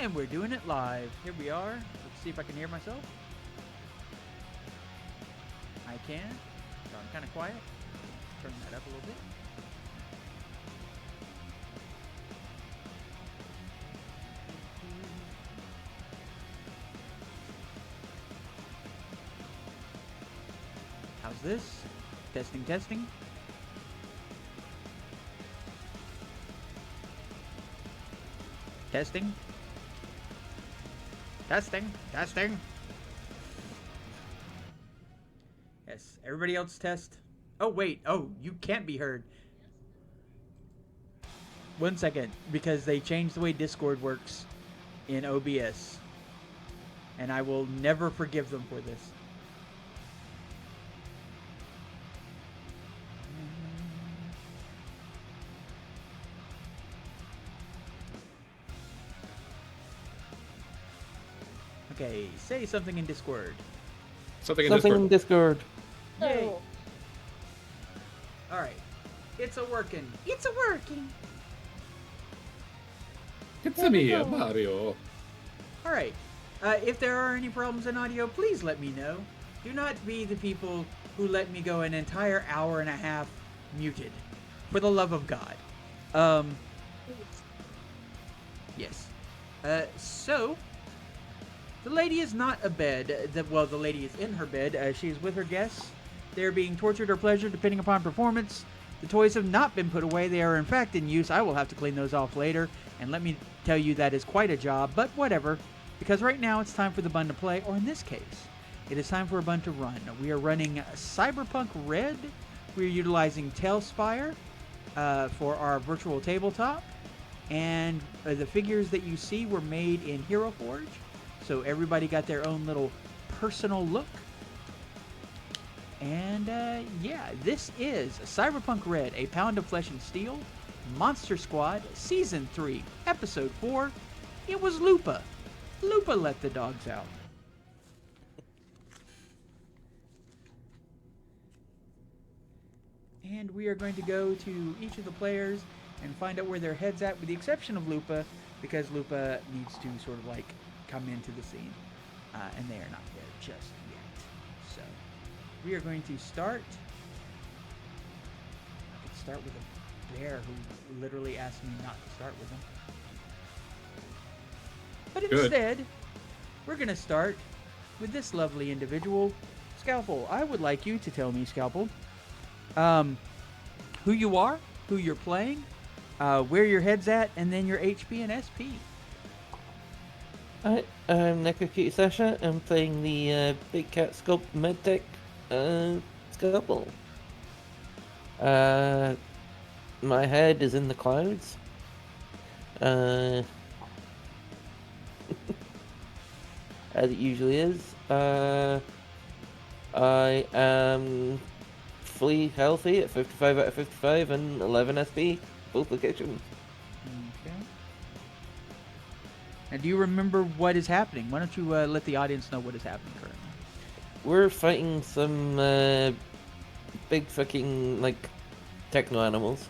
And we're doing it live. Here we are. Let's see if I can hear myself. I can. So I'm kind of quiet. Turn that up a little bit. How's this? Testing, testing. Testing. Testing, testing. Yes, everybody else test. Oh, wait. Oh, you can't be heard. 1 second, because they changed the way Discord works in OBS. And I will never forgive them for this. Okay, say something in Discord. Something in Something in Discord. Discord. Yay. Alright. It's a working. It's a working. It's me, Mario. Alright. If there are any problems in audio, please let me know. Do not be the people who let me go an entire hour and a half muted. For the love of God. Yes. So, the lady is not abed. The lady is in her bed. She is with her guests. They are being tortured or pleasured depending upon performance. The toys have not been put away. They are in fact in use. I will have to clean those off later. And let me tell you, that is quite a job. But whatever. Because right now it's time for the bun to play. Or in this case, it is time for a bun to run. We are running Cyberpunk Red. We are utilizing Tailspire for our virtual tabletop. And the figures that you see were made in Hero Forge. So everybody got their own little personal look. And yeah, this is Cyberpunk Red, A Pound of Flesh and Steel, Monster Squad, Season 3, Episode 4. It was Lupa. Lupa let the dogs out. And we are going to go to each of the players and find out where their head's at, with the exception of Lupa, because Lupa needs to sort of like come into the scene. And they are not there just yet. So we are going to start. I could start with a bear who literally asked me not to start with him. But instead, we're going to start with this lovely individual, Scalpel. I would like you to tell me, Scalpel, who you are, who you're playing, where your head's at, and then your HP and SP. Alright, I'm Neko Sasha. I'm playing the Big Cat Sculpt Medtech Scalpel. My head is in the clouds. As it usually is. I am fully healthy at 55 out of 55 and 11 SP, both locations. Okay. Now, do you remember what is happening? Why don't you let the audience know what is happening currently? We're fighting some big fucking like techno animals.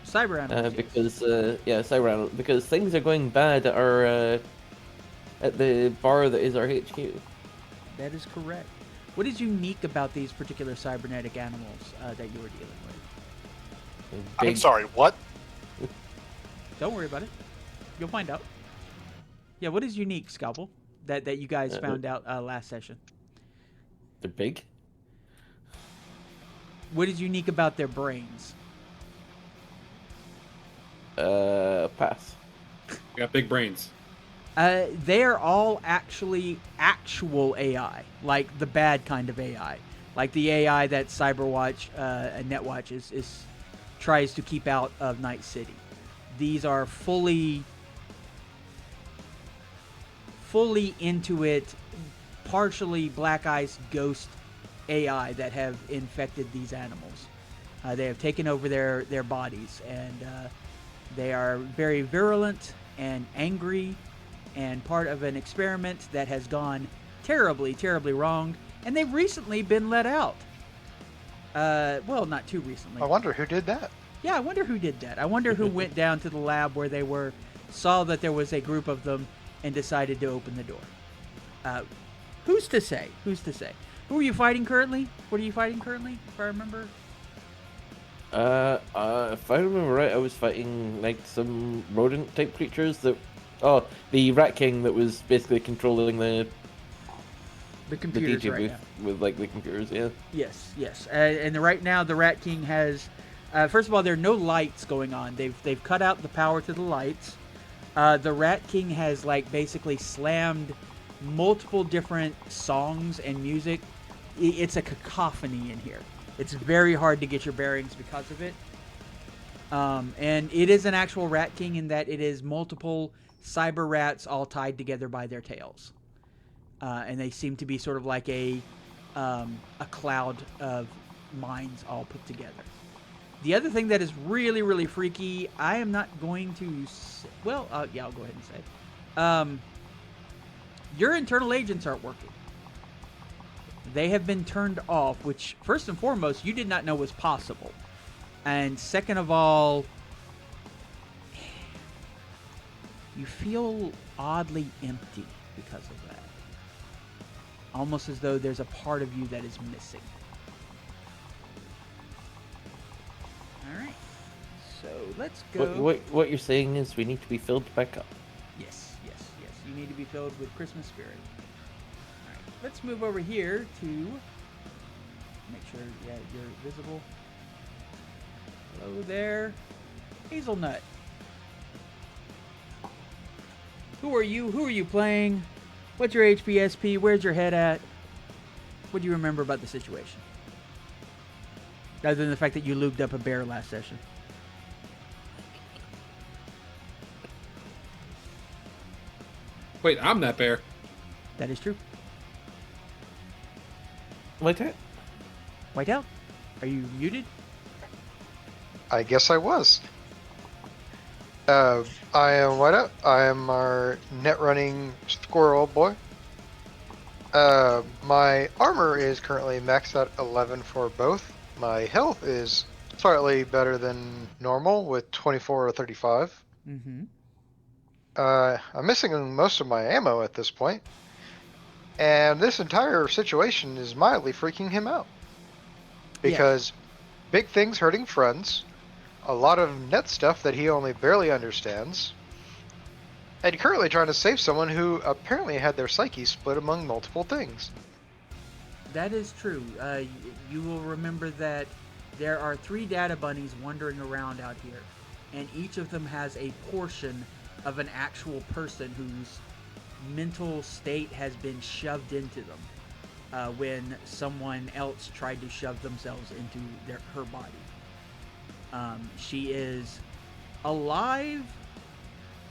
Cyber animals. Because cyber animals. Because things are going bad at our at the bar that is our HQ. That is correct. What is unique about these particular cybernetic animals that you were dealing with? I'm sorry, what? Don't worry about it. You'll find out. Yeah, what is unique, Scalpel, that you guys found out last session? They're big. What is unique about their brains? Pass. We got big brains. They are all actually actual AI, like the bad kind of AI, like the AI that Cyberwatch and Netwatch is tries to keep out of Night City. These are fully into it, partially Black Ice Ghost AI that have infected these animals. They have taken over their bodies, and they are very virulent and angry, and part of an experiment that has gone terribly, terribly wrong, and they've recently been let out. Well, not too recently. I wonder who did that. Yeah, I wonder who did that. I wonder who went down to the lab where they were saw that there was a group of them, and decided to open the door. Who's to say? Who's to say? Who are you fighting currently? What are you fighting currently, if I remember? If I remember right, I was fighting like some rodent type creatures that. Oh, the Rat King that was basically controlling the computers DJ right booth now. with like the computers. Yeah. Yes. And right now, the Rat King has. First of all, there are no lights going on. They've cut out the power to the lights. The Rat King has like basically slammed multiple different songs and music. It's a cacophony in here. It's very hard to get your bearings because of it. And it is an actual Rat King in that it is multiple cyber rats all tied together by their tails. And they seem to be sort of like a cloud of minds all put together. The other thing that is really, really freaky, I am not going to say, well, yeah, I'll go ahead and say. Your internal agents aren't working. They have been turned off, which, first and foremost, you did not know was possible. And second of all, you feel oddly empty because of that. Almost as though there's a part of you that is missing. Alright. So, let's go. What you're saying is we need to be filled back up. Yes. You need to be filled with Christmas spirit. Alright, let's move over here to make sure, yeah, you're visible. Hello there. Hazelnut. Who are you? Who are you playing? What's your HPSP? Where's your head at? What do you remember about the situation? Other than the fact that you lubed up a bear last session. Wait, I'm that bear. That is true. Whiteout? Whiteout? Are you muted? I guess I was. I am Whiteout. I am our net running squirrel boy. My armor is currently maxed at 11 for both. My health is slightly better than normal with 24 or 35. Mm-hmm. I'm missing most of my ammo at this point. And this entire situation is mildly freaking him out. Because big things hurting friends, a lot of net stuff that he only barely understands, and currently trying to save someone who apparently had their psyche split among multiple things. That is true. You will remember that there are 3 data bunnies wandering around out here, and each of them has a portion of an actual person whose mental state has been shoved into them when someone else tried to shove themselves into her body. She is alive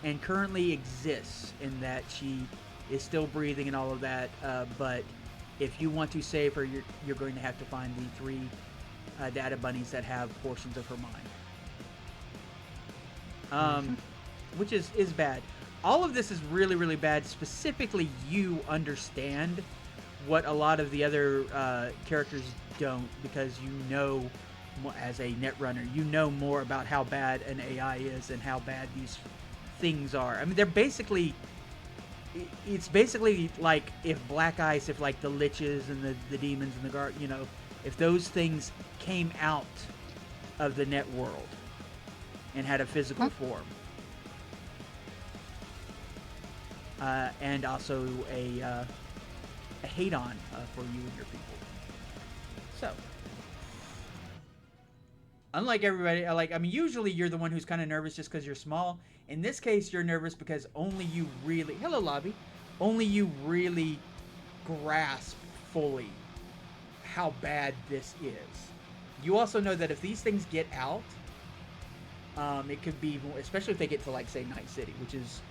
and currently exists in that she is still breathing and all of that, but if you want to save her, you're going to have to find the 3 data bunnies that have portions of her mind. Which is bad. All of this is really, really bad. Specifically, you understand what a lot of the other characters don't, because you know, as a netrunner, you know more about how bad an AI is and how bad these things are. I mean, they're basically... It's basically like if Black Ice, if like the liches and the demons and the guard, you know, if those things came out of the net world and had a physical form. And also a hate-on for you and your people. So, unlike everybody, I mean, usually you're the one who's kind of nervous just because you're small. In this case, you're nervous because only you really... Hello, Lobby. Only you really grasp fully how bad this is. You also know that if these things get out, it could be... Especially if they get to, like, say, Night City, which is,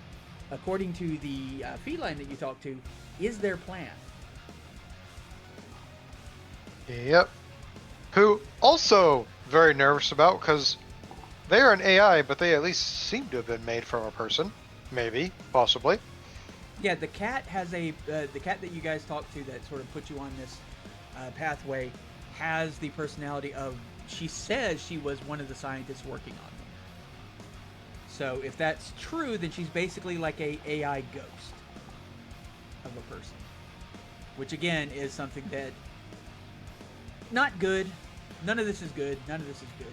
according to the feline that you talked to, is their plan. Yep. Who also very nervous about, because they are an AI, but they at least seem to have been made from a person. Maybe. Possibly. Yeah, the cat has the cat that you guys talked to that sort of put you on this pathway has the personality of... She says she was one of the scientists working on them. So if that's true, then she's basically like a AI ghost of a person, which again is something that not good. None of this is good. None of this is good.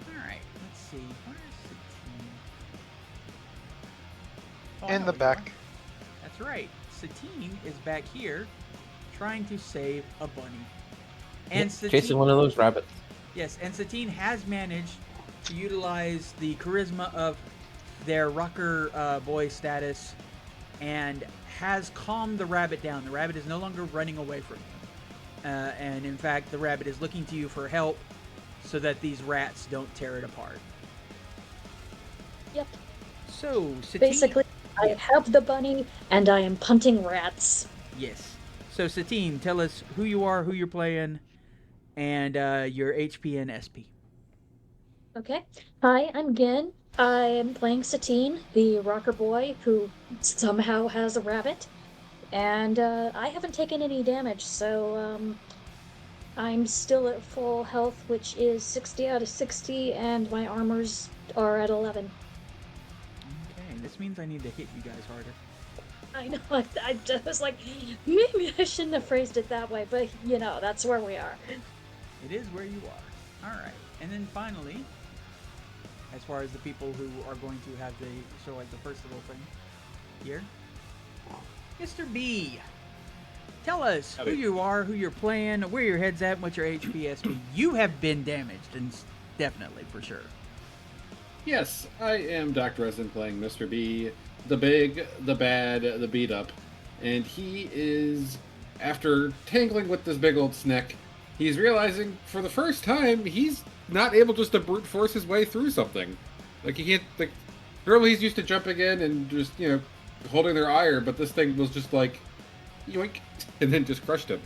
All right, let's see. Where is Satine? Oh, I In know the where you are. back. That's right. Satine is back here, trying to save a bunny. And Yep, chasing one of those rabbits. Yes, and Satine has managed to utilize the charisma of their rocker boy status and has calmed the rabbit down. The rabbit is no longer running away from you. And in fact, the rabbit is looking to you for help so that these rats don't tear it apart. Yep. So, Satine. Basically, I Yeah. have the bunny, and I am punting rats. Yes. So, Satine, tell us who you are, who you're playing, and your HP and SP. Okay. Hi, I'm Gin. I am playing Satine, the rocker boy who somehow has a rabbit. And I haven't taken any damage, so I'm still at full health, which is 60 out of 60, and my armors are at 11. Okay, this means I need to hit you guys harder. I know, I just was like, maybe I shouldn't have phrased it that way, but that's where we are. It is where you are. All right, and then finally, as far as the people who are going to have the so like the first little thing here, Mr. B. Tell us who Howdy. you are, who you're playing, where your head's at, and what's your HP SP. You have been damaged, and definitely for sure. Yes, I am Dr. Resin playing Mr. B, the big, the bad, the beat up. And he is, after tangling with this big old snake, he's realizing for the first time he's not able just to brute force his way through something. Like, he can't, like, normally he's used to jumping in and just, holding their ire, but this thing was just like, yoink, and then just crushed him.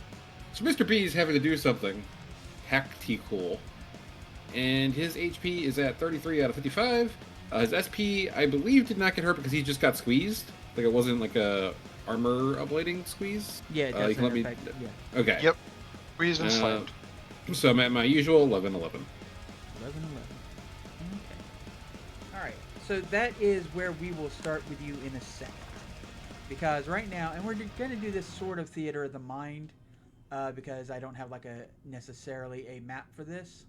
So Mr. B is having to do something tactical. And his HP is at 33 out of 55. His SP, I believe, did not get hurt because he just got squeezed. Like, it wasn't like a armor upblading squeeze. Yeah, it you doesn't can let me. affect it. Yeah. Okay. Yep. Squeezed and Uh, slammed. So I'm at my usual 11-11. 11. Okay. All right. So that is where we will start with you in a second. Because right now, and we're going to do this sort of theater of the mind, because I don't have like a necessarily a map for this.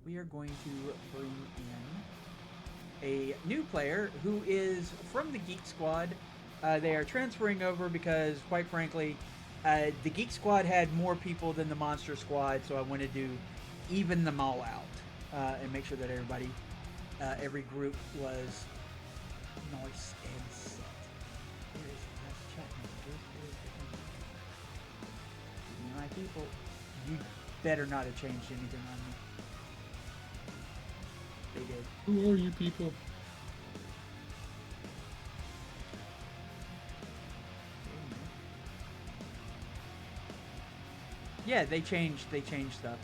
We are going to bring in a new player who is from the Geek Squad. They are transferring over because, quite frankly, the Geek Squad had more people than the Monster Squad, so I wanted to even them all out and make sure that everybody, every group was nice and set. Where is it? That's chat messages. Where is it? My people, you better not have changed anything on me. They did. Who are you people? Yeah, they changed stuff.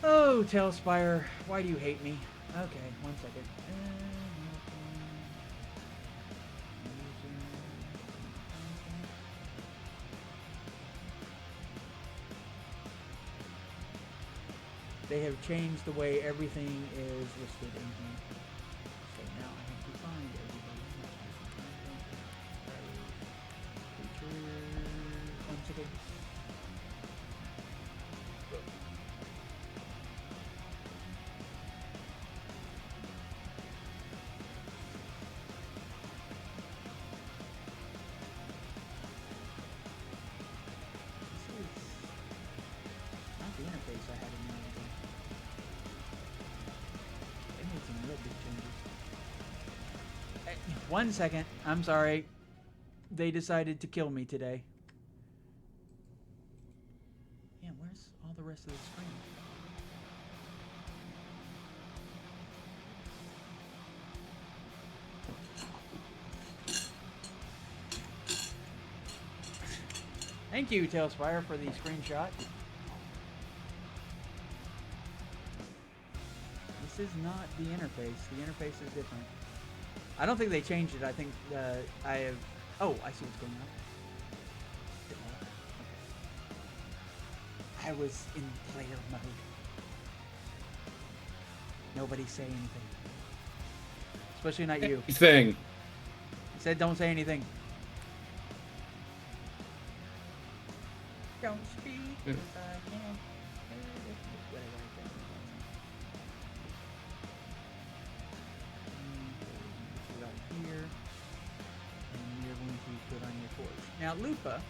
Oh, Tailspire, why do you hate me? Okay, 1 second. They have changed the way everything is listed in here. So now I have to find everybody. Features. 1 second. This is not the interface I had in mind. They made some real big changes. 1 second. I'm sorry. They decided to kill me today. Yeah, where's all the rest of the screen? Thank you, Tailspire, for the screenshot. This is not the interface. The interface is different. I don't think they changed it. I think I have... Oh, I see what's going on. Okay. I was in player mode. Nobody say anything. especially not you. Thing. He said, "Don't say anything." Don't speak, 'cause I can't. Whatever I said. Put out here, and you're going to put on your torch. Now, Lupa,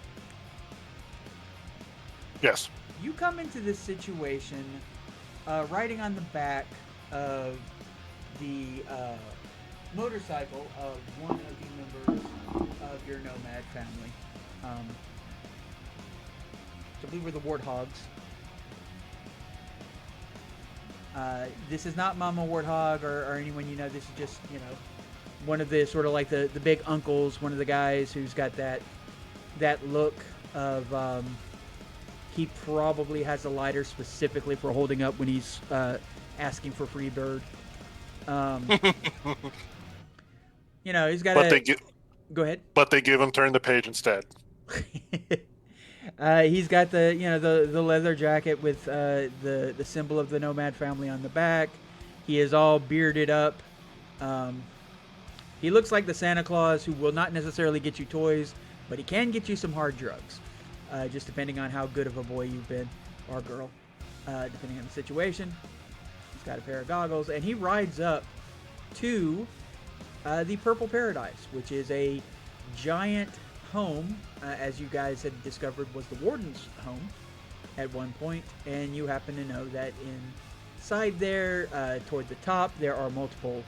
Yes. you come into this situation riding on the back of the motorcycle of one of the members of your nomad family. I believe we're the warthogs. This is not Mama Warthog or anyone you know. This is just, one of the sort of like the big uncles, one of the guys who's got that look of he probably has a lighter specifically for holding up when he's asking for free bird. He's got go ahead. But they give him turn the page instead. He's got the leather jacket with the symbol of the nomad family on the back. He is all bearded up. He looks like the Santa Claus who will not necessarily get you toys, but he can get you some hard drugs, just depending on how good of a boy you've been, or girl, depending on the situation. He's got a pair of goggles, and he rides up to the Purple Paradise, which is a giant home, as you guys had discovered was the warden's home at one point, and you happen to know that inside there, toward the top, there are multiple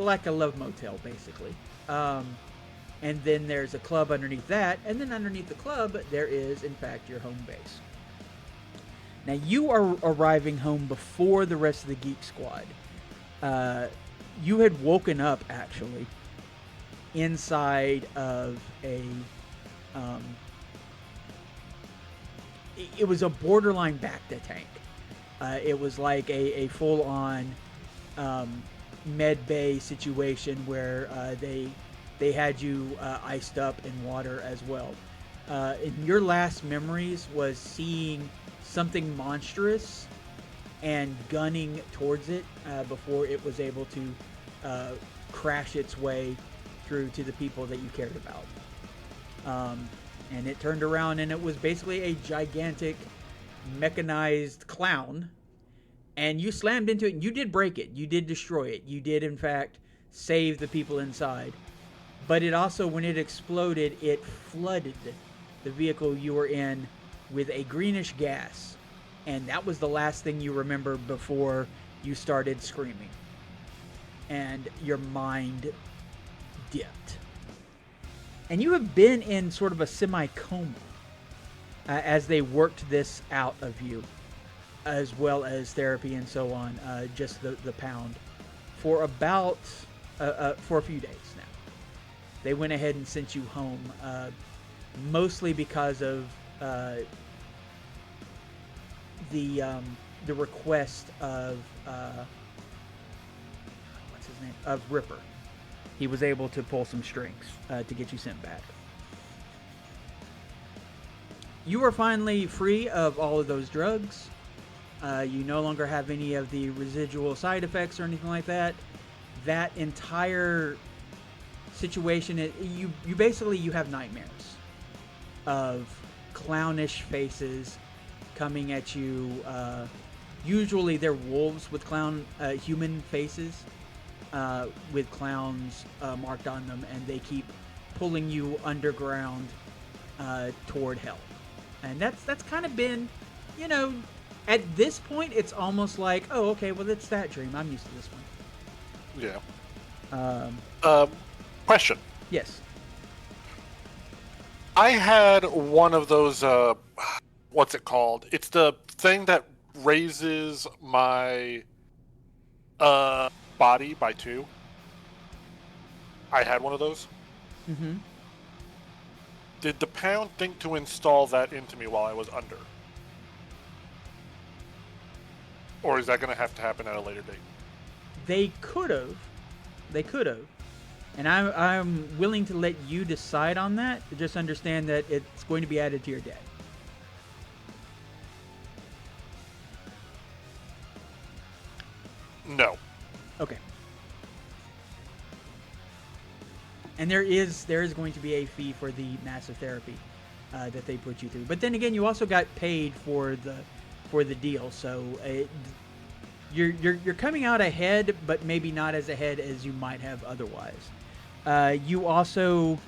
like a love motel, basically. And then there's a club underneath that, and then underneath the club, there is, in fact, your home base. Now, you are arriving home before the rest of the Geek Squad. You had woken up, actually, inside of a... it was a borderline Bacta tank. It was like a full-on med bay situation where they had you iced up in water as well. And your last memories was seeing something monstrous and gunning towards it before it was able to crash its way through to the people that you cared about. And it turned around and it was basically a gigantic mechanized clown. And you slammed into it and you did break it. You did destroy it. You did, in fact, save the people inside. But it also, when it exploded, it flooded the vehicle you were in with a greenish gas. And that was the last thing you remember before you started screaming. And your mind dipped. And you have been in sort of a semi-coma as they worked this out of you, as well as therapy and so on, just the pound, for about, for a few days now. They went ahead and sent you home, mostly because of the request of what's his name, of Ripper. He was able to pull some strings to get you sent back. You are finally free of all of those drugs. You no longer have any of the residual side effects or anything like that. That entire situation, you basically have nightmares of clownish faces coming at you. Usually they're wolves with human faces, with clowns marked on them, and they keep pulling you underground toward hell. And that's kind of been, at this point, it's almost like, oh, okay, well, it's that dream. I'm used to this one. Yeah. Question. Yes. I had one of those, what's it called? It's the thing that raises my body by 2. I had one of those. Mm-hmm. Did the pound think to install that into me while I was under? Or is that going to have to happen at a later date? They could have. And I'm willing to let you decide on that. Just understand that it's going to be added to your debt. No. Okay. And there is going to be a fee for the massive therapy that they put you through. But then again, you also got paid for the deal, so you're coming out ahead, but maybe not as ahead as you might have otherwise. You also,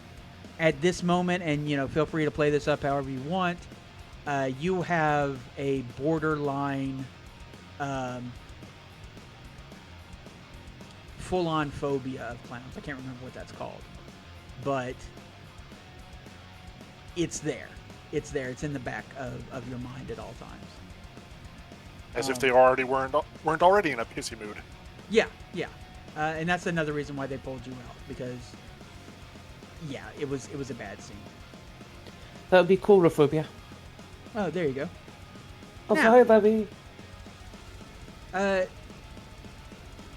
at this moment, and feel free to play this up however you want. You have a borderline, full-on phobia of clowns. I can't remember what that's called, but it's there. It's there. It's in the back of your mind at all times. As if they already weren't already in a pissy mood. Yeah. And that's another reason why they pulled you out, because it was a bad scene. That would be coulrophobia. Oh, there you go. Oh, Now- sorry, baby.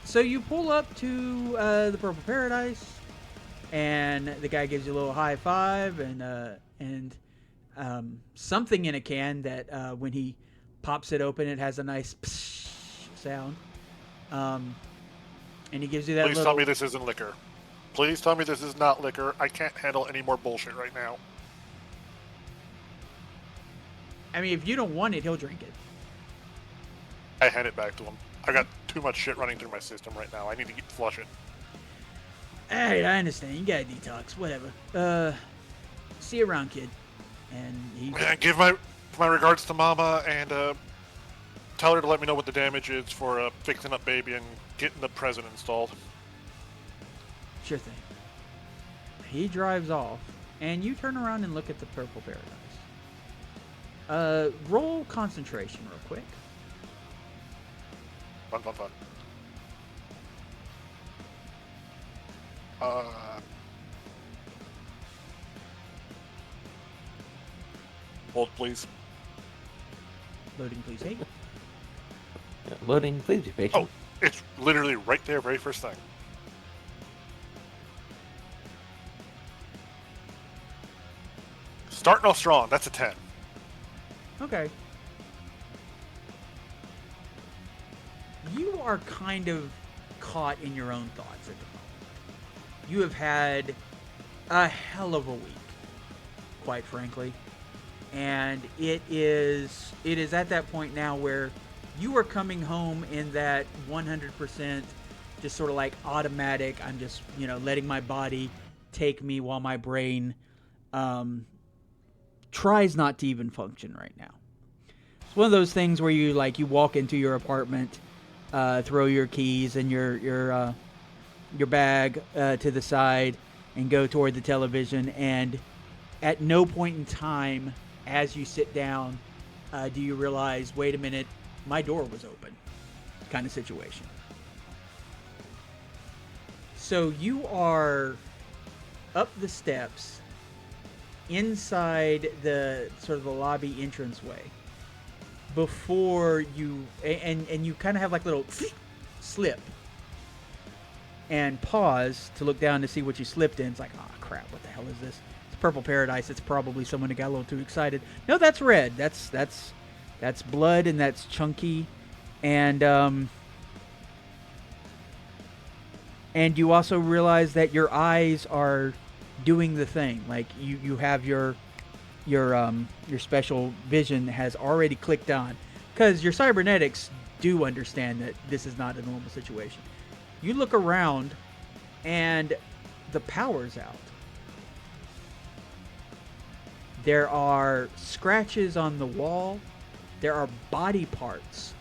So you pull up to the Purple Paradise, and the guy gives you a little high five, and something in a can that when he pops it open, it has a nice psh sound. And he gives you that Please little... tell me this isn't liquor. Please tell me this is not liquor. I can't handle any more bullshit right now. I mean, if you don't want it, he'll drink it. I hand it back to him. I got too much shit running through my system right now. I need to flush it. Alright, I understand. You gotta detox. Whatever. See you around, kid. And he... Yeah, give my regards to Mama, and tell her to let me know what the damage is for fixing up baby and getting the present installed. Sure thing. He drives off, and you turn around and look at the Purple Paradise. Roll concentration real quick. Fun. Hold, please. Loading, please. Hey. Loading, please be patient. Oh, it's literally right there, very first thing. Starting off strong. That's a 10. Okay. You are kind of caught in your own thoughts at the moment. You have had a hell of a week, quite frankly. And it is at that point now where you are coming home in that 100% just sort of like automatic, I'm just, letting my body take me while my brain tries not to even function right now. It's one of those things where you walk into your apartment, throw your keys and your bag to the side and go toward the television, and at no point in time as you sit down do you realize, wait a minute, my door was open, kind of situation. So you are up the steps inside the sort of the lobby entranceway before you, and you kind of have like little slip and pause to look down to see what you slipped in. It's like, oh crap, what the hell is this? It's Purple Paradise. It's probably someone who got a little too excited. No, that's red. That's blood, and that's chunky, and you also realize that your eyes are doing the thing. Like you have your special vision has already clicked on, because your cybernetics do understand that this is not a normal situation. You look around, and the power's out. There are scratches on the wall. There are body parts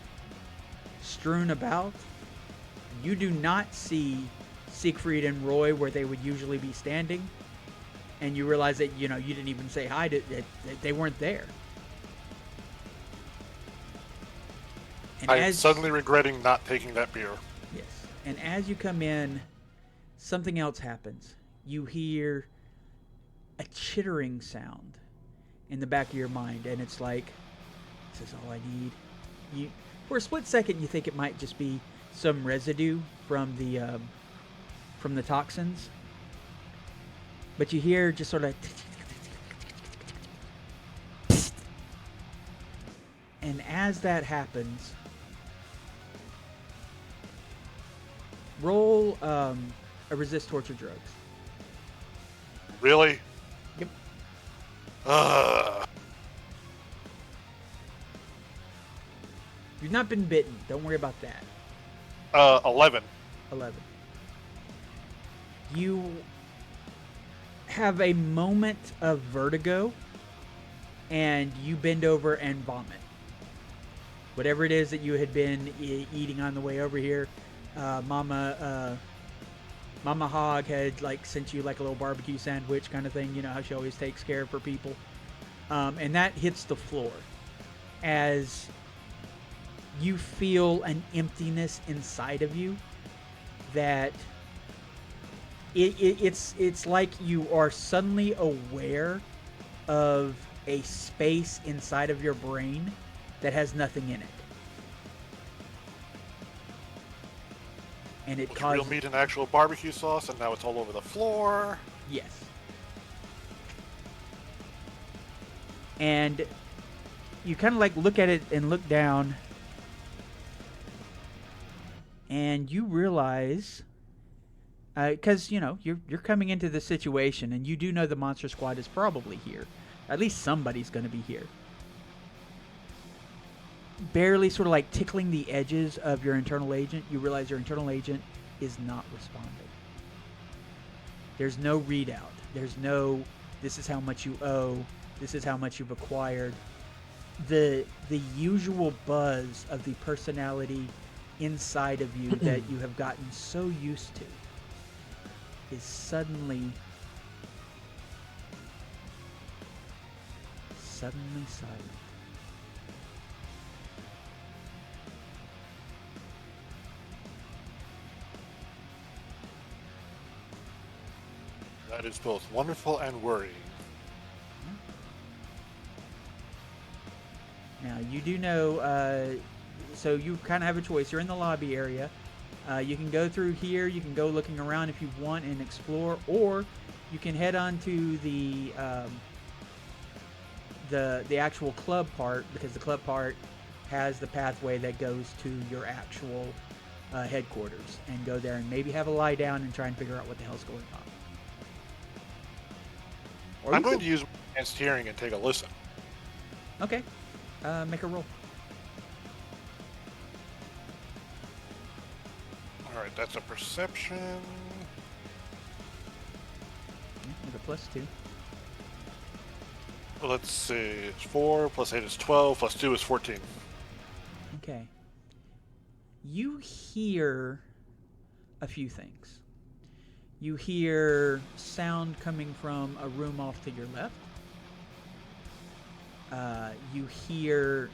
strewn about. You do not see Siegfried and Roy where they would usually be standing. And you realize that, you didn't even say hi to that they weren't there. And I'm suddenly regretting not taking that beer. Yes. And as you come in, something else happens. You hear a chittering sound in the back of your mind, and it's like, this is all I need. For a split second, you think it might just be some residue from the toxins, but you hear just sort of, and as that happens, Roll a resist torture drugs. Really? Yep. You've not been bitten. Don't worry about that. 11. 11. You have a moment of vertigo, and you bend over and vomit. Whatever it is that you had been eating on the way over here, Mama Hog had like sent you like a little barbecue sandwich kind of thing. You know how she always takes care of her people, and that hits the floor as you feel an emptiness inside of you that it's like you are suddenly aware of a space inside of your brain that has nothing in it. And it Was causes... real meat and actual barbecue sauce, and now it's all over the floor. Yes. And you kind of like look at it and look down, and you realize, because you know you're coming into the situation, and you do know the Monster Squad is probably here. At least somebody's going to be here. Barely sort of like tickling the edges of your internal agent, you realize your internal agent is not responding. There's no readout. There's no, this is how much you owe. This is how much you've acquired. The usual buzz of the personality inside of you that you have gotten so used to is suddenly silent. That is both wonderful and worrying. Now, you do know, so you kind of have a choice. You're in the lobby area. You can go through here. You can go looking around if you want and explore, or you can head on to the actual club part, because the club part has the pathway that goes to your actual headquarters, and go there and maybe have a lie down and try and figure out what the hell's going on. Or I'm you going could- to use enhanced hearing and take a listen. Okay. Make a roll. Alright, that's a perception. With a +2. Let's see, it's 4, plus 8 is 12, plus 2 is 14. Okay. You hear a few things. You hear sound coming from a room off to your left. You hear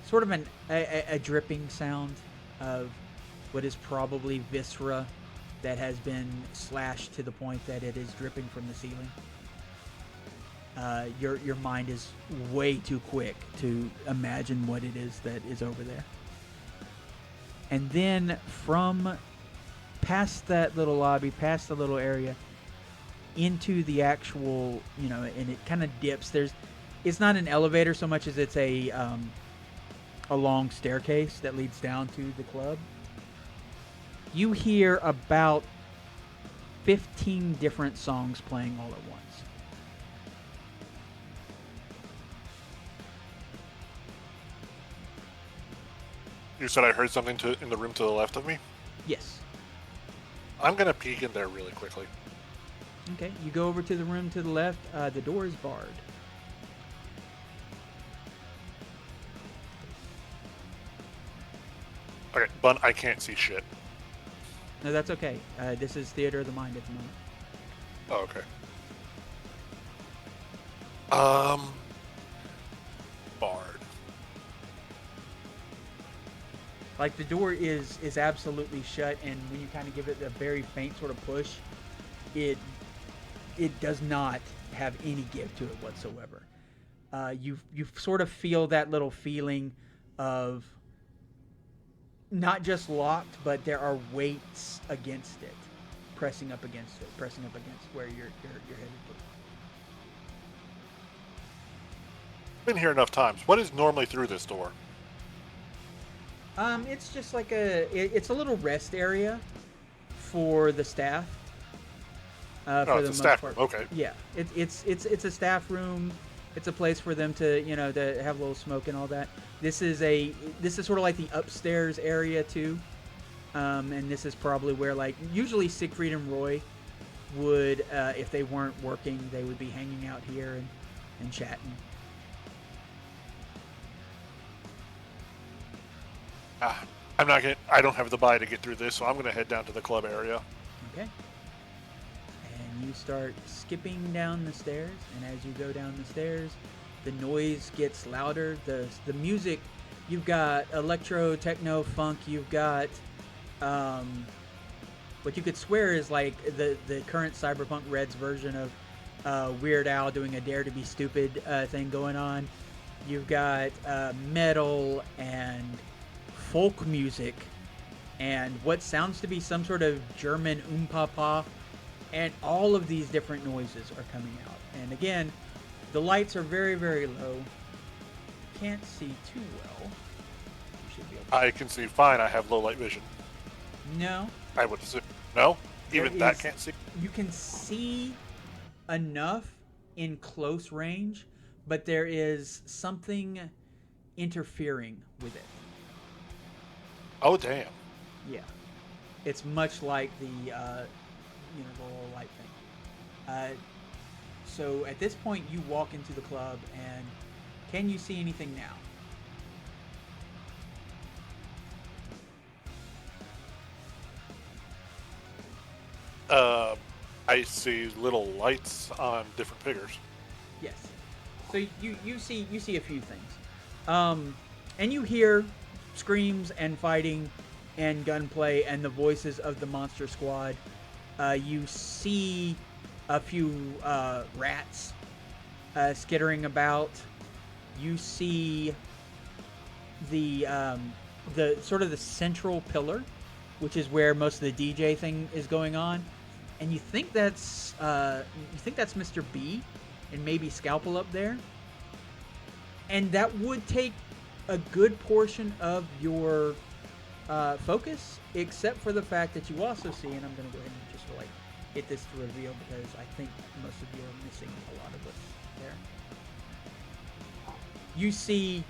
sort of a dripping sound of what is probably viscera that has been slashed to the point that it is dripping from the ceiling. Your mind is way too quick to imagine what it is that is over there. And then from past that little lobby, past the little area, into the actual, you know, and it kind of dips. It's not an elevator so much as it's a long staircase that leads down to the club. You hear about 15 different songs playing all at once. You said I heard something in the room to the left of me? Yes. I'm going to peek in there really quickly. Okay, you go over to the room to the left. The door is barred. Okay, but I can't see shit. No, that's okay. This is Theater of the Mind at the moment. Oh, okay. Barred. Like, the door is absolutely shut, and when you kind of give it a very faint sort of push, it does not have any give to it whatsoever. You sort of feel that little feeling of not just locked, but there are weights against it, pressing up against where you're headed to. Been here enough times. What is normally through this door? It's just like it's a little rest area for the staff. Oh, For it's the a most staff part. room. Okay. Yeah, it's a staff room. It's a place for them to to have a little smoke and all that. This is sort of like the upstairs area too, and this is probably where like usually Siegfried and Roy would if they weren't working they would be hanging out here and chatting. Ah, I'm not gonna. I don't have the buy to get through this, so I'm gonna head down to the club area. Okay. And you start skipping down the stairs, and as you go down the stairs, the noise gets louder. The music, you've got electro, techno, funk. You've got what you could swear is like the current Cyberpunk Reds version of Weird Al doing a Dare to Be Stupid thing going on. You've got metal and folk music and what sounds to be some sort of German papa, and all of these different noises are coming out. And again, the lights are very, very low. Can't see too well. You should be able to. I can see fine. I have low light vision. No, I would assume. No, even There that is- can't see. you can see enough in close range, but there is something interfering with it. Oh damn. Yeah, it's much like the the little light thing. So at this point, you walk into the club, and can you see anything now? I see little lights on different figures. Yes. So you see a few things, and you hear screams and fighting, and gunplay and the voices of the monster squad. You see a few rats skittering about. You see the sort of the central pillar, which is where most of the DJ thing is going on, and you think that's Mr. B and maybe Scalpel up there, and that would take a good portion of your focus, except for the fact that you also see, and I'm going to go ahead and just like get this to reveal because I think most of you are missing a lot of what's there. You see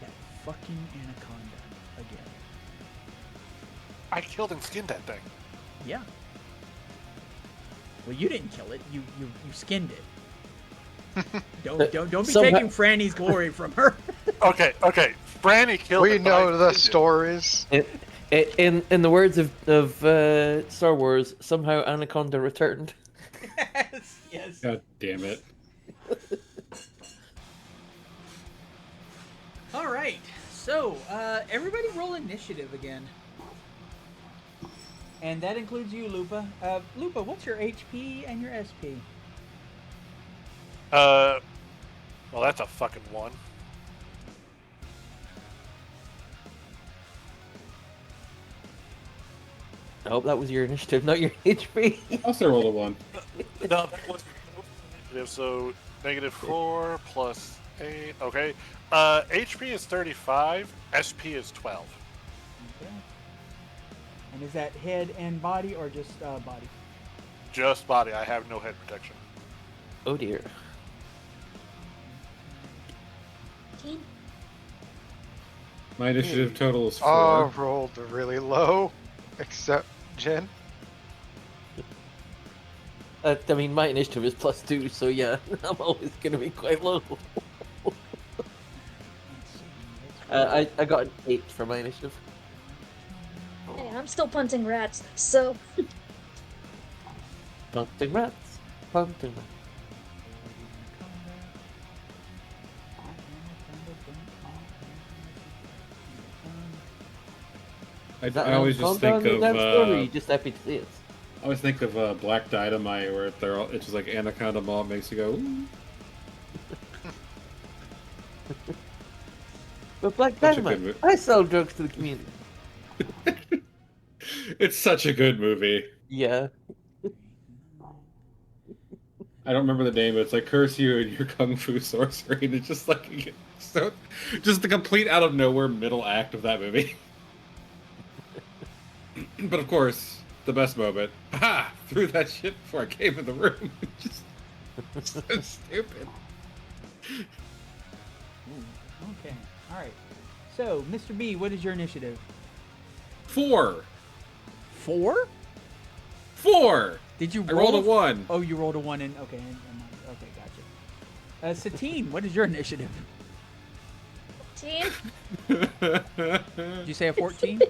that fucking anaconda again. I killed and skinned that thing. Yeah. Well, you didn't kill it. You skinned it. Don't be Somehow- taking Franny's glory from her. Okay. Franny killed We it. but I know the skinned it. stories. In the words of Star Wars, somehow Anaconda returned. Yes. God damn it. All right. So, everybody roll initiative again. And that includes you, Lupa. Lupa, what's your HP and your SP? Well, that's a fucking one. I hope that was your initiative, not your HP. I also rolled a 1. No, that was initiative. So -4 plus 8. Okay. HP is 35. SP is 12. Okay. And is that head and body or just body? Just body. I have no head protection. Oh dear. 15? My initiative total is 4. Oh, rolled really low, except Jen. I mean, my initiative is +2, so yeah, I'm always going to be quite low. I got an 8 for my initiative. Hey, I'm still punting rats, so Punting rats. Punting rats. I always just think of just happy to see it. I always think of Black Dynamite, where it's just like Anaconda Mall makes you go. Ooh. But Black Such a good Dynamite, movie. I sell drugs to the community. It's such a good movie. Yeah. I don't remember the name, but it's like curse you and your kung fu sorcery, and it's just like so, just the complete out of nowhere middle act of that movie. But of course, the best moment, ha! Threw that shit before I came in the room. Just so stupid. Okay. All right. So, Mr. B, what is your initiative? 4. 4? 4. Did you I rolled a 1. Oh, you rolled a 1 and okay, okay, gotcha. Satine, what is your initiative? 14? Did you say a 14?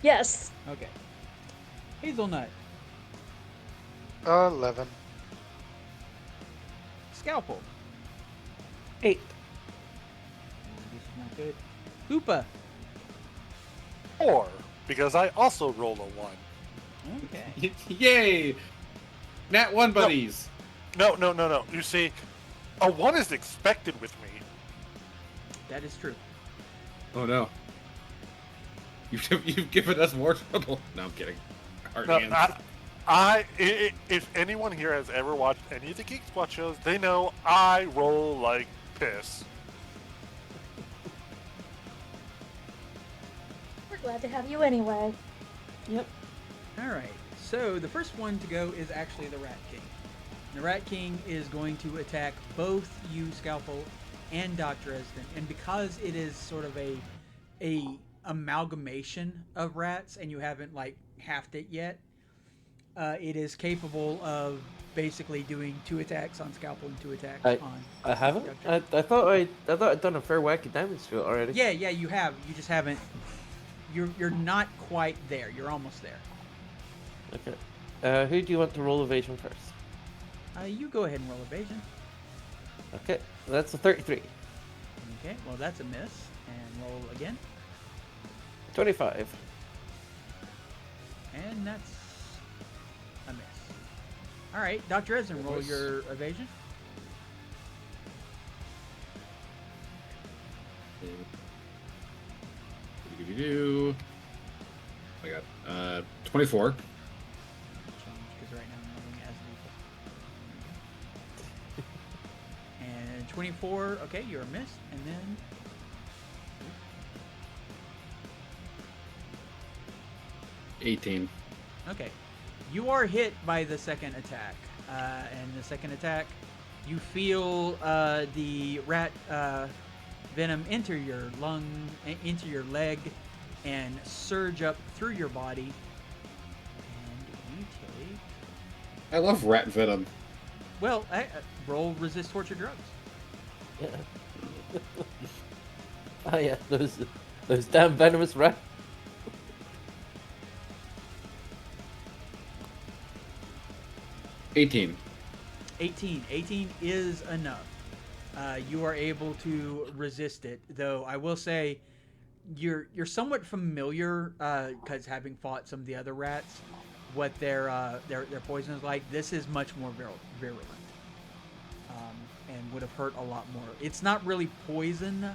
Yes. Okay. Hazelnut, 11. Scalpel. 8. This is not good. Lupa. 4, because I also rolled a 1. Okay. Yay! Nat 1 buddies. No. You see, a 1 is expected with me. That is true. Oh no. You've given us more trouble. No, I'm kidding. Hard No, hands. if anyone here has ever watched any of the Geek Squad shows, they know I roll like piss. We're glad to have you anyway. Yep. All right. So the first one to go is actually the Rat King. The Rat King is going to attack both you, Scalpel, and Dr. Esden. And because it is sort of a amalgamation of rats, and you haven't like halved it yet, it is capable of basically doing 2 attacks on Scalpel and 2 attacks on. I haven't. Dr. I thought I'd done a fair whack of damage to it already. Yeah, you have. You just haven't. You're not quite there. You're almost there. Okay. Who do you want to roll evasion first? You go ahead and roll evasion. Okay, that's a 33. Okay, well that's a miss. And roll again. 25. And that's a miss. All right, Dr. Esden, roll your evasion. Do. I got 24. Change because right now I'm rolling as Lupa. And 24. Okay, you're a miss. And then 18. okay, you are hit by the second attack. And the second attack, you feel the rat venom enter your lung, into your leg, and surge up through your body. And you take. I love rat venom. Well, roll resist torture drugs. Yeah. Oh yeah, those damn venomous rats. 18. 18 is enough. You are able to resist it, though I will say you're somewhat familiar because having fought some of the other rats, what their poison is like. This is much more virulent, and would have hurt a lot more. It's not really poison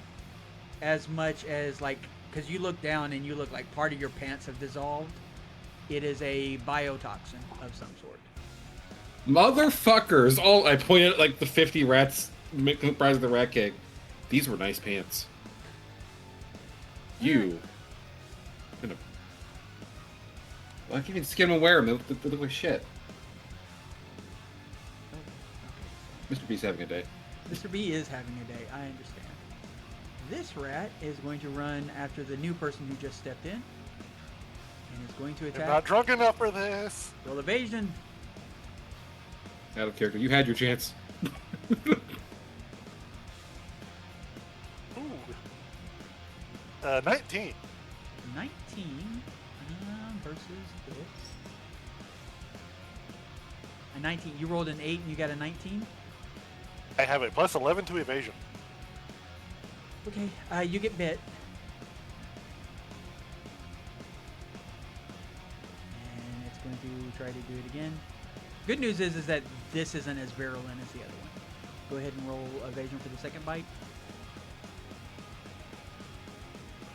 as much as like, because you look down and you look like part of your pants have dissolved. It is a biotoxin of some sort. Motherfuckers! All I pointed at like the 50 rats comprised of the rat cake. These were nice pants. You. Well, I can't even skin them and wear them. They look like shit. Mr. B's having a day. Mr. B is having a day, I understand. This rat is going to run after the new person who just stepped in. And is going to I'm attack. not drunk enough for this. Roll evasion. Out of character. You had your chance. Ooh. 19. 19 versus this. A 19. You rolled an 8 and you got a 19? I have a plus 11 to evasion. Okay, you get bit. And it's going to try to do it again. Good news is that this isn't as virulent as the other one. Go ahead and roll evasion for the second bite.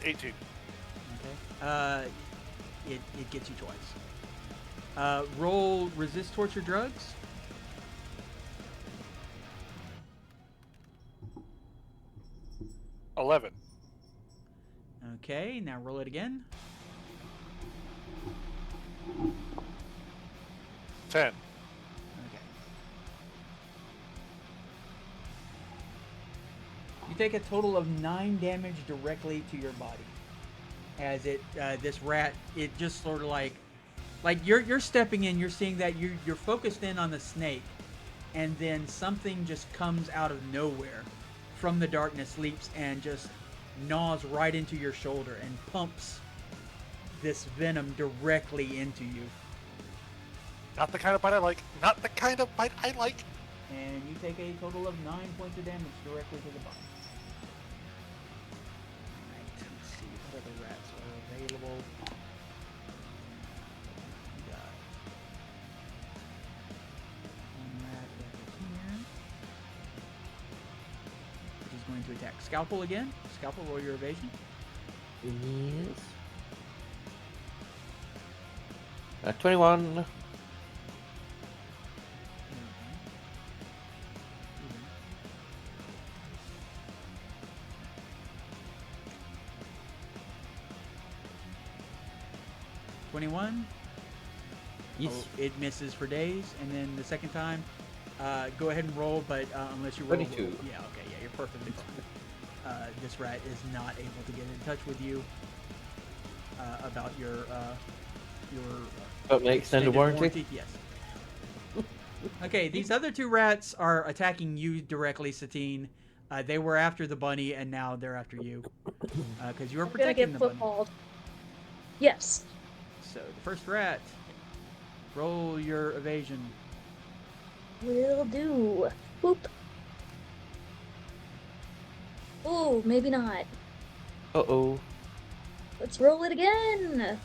18. Okay. It gets you twice. Roll resist torture drugs. 11. Okay, now roll it again. 10. Okay. You take a total of 9 damage directly to your body. As this rat, it just sort of like you're stepping in, you're seeing that you're focused in on the snake, and then something just comes out of nowhere from the darkness, leaps and just gnaws right into your shoulder and pumps this venom directly into you. Not the kind of bite I like. Not the kind of bite I like. And you take a total of 9 points of damage directly to the body. Alright, let's see what other rats are available. We got one rat over here, which is going to attack Scalpel again. Scalpel, roll your evasion. Yes. 21. 21. Yes. Oh, it misses for days, and then the second time, go ahead and roll, but unless you roll, 22. Yeah, okay, yeah, you're perfectly fine. This rat is not able to get in touch with you about your About my extended warranty? Yes. Okay, these other 2 rats are attacking you directly, Satine. They were after the bunny, and now they're after you because you were I'm gonna protecting get the bunny. footballed. Yes. So the first rat, roll your evasion. Will do. Boop. Ooh, maybe not. Uh-oh. Let's roll it again.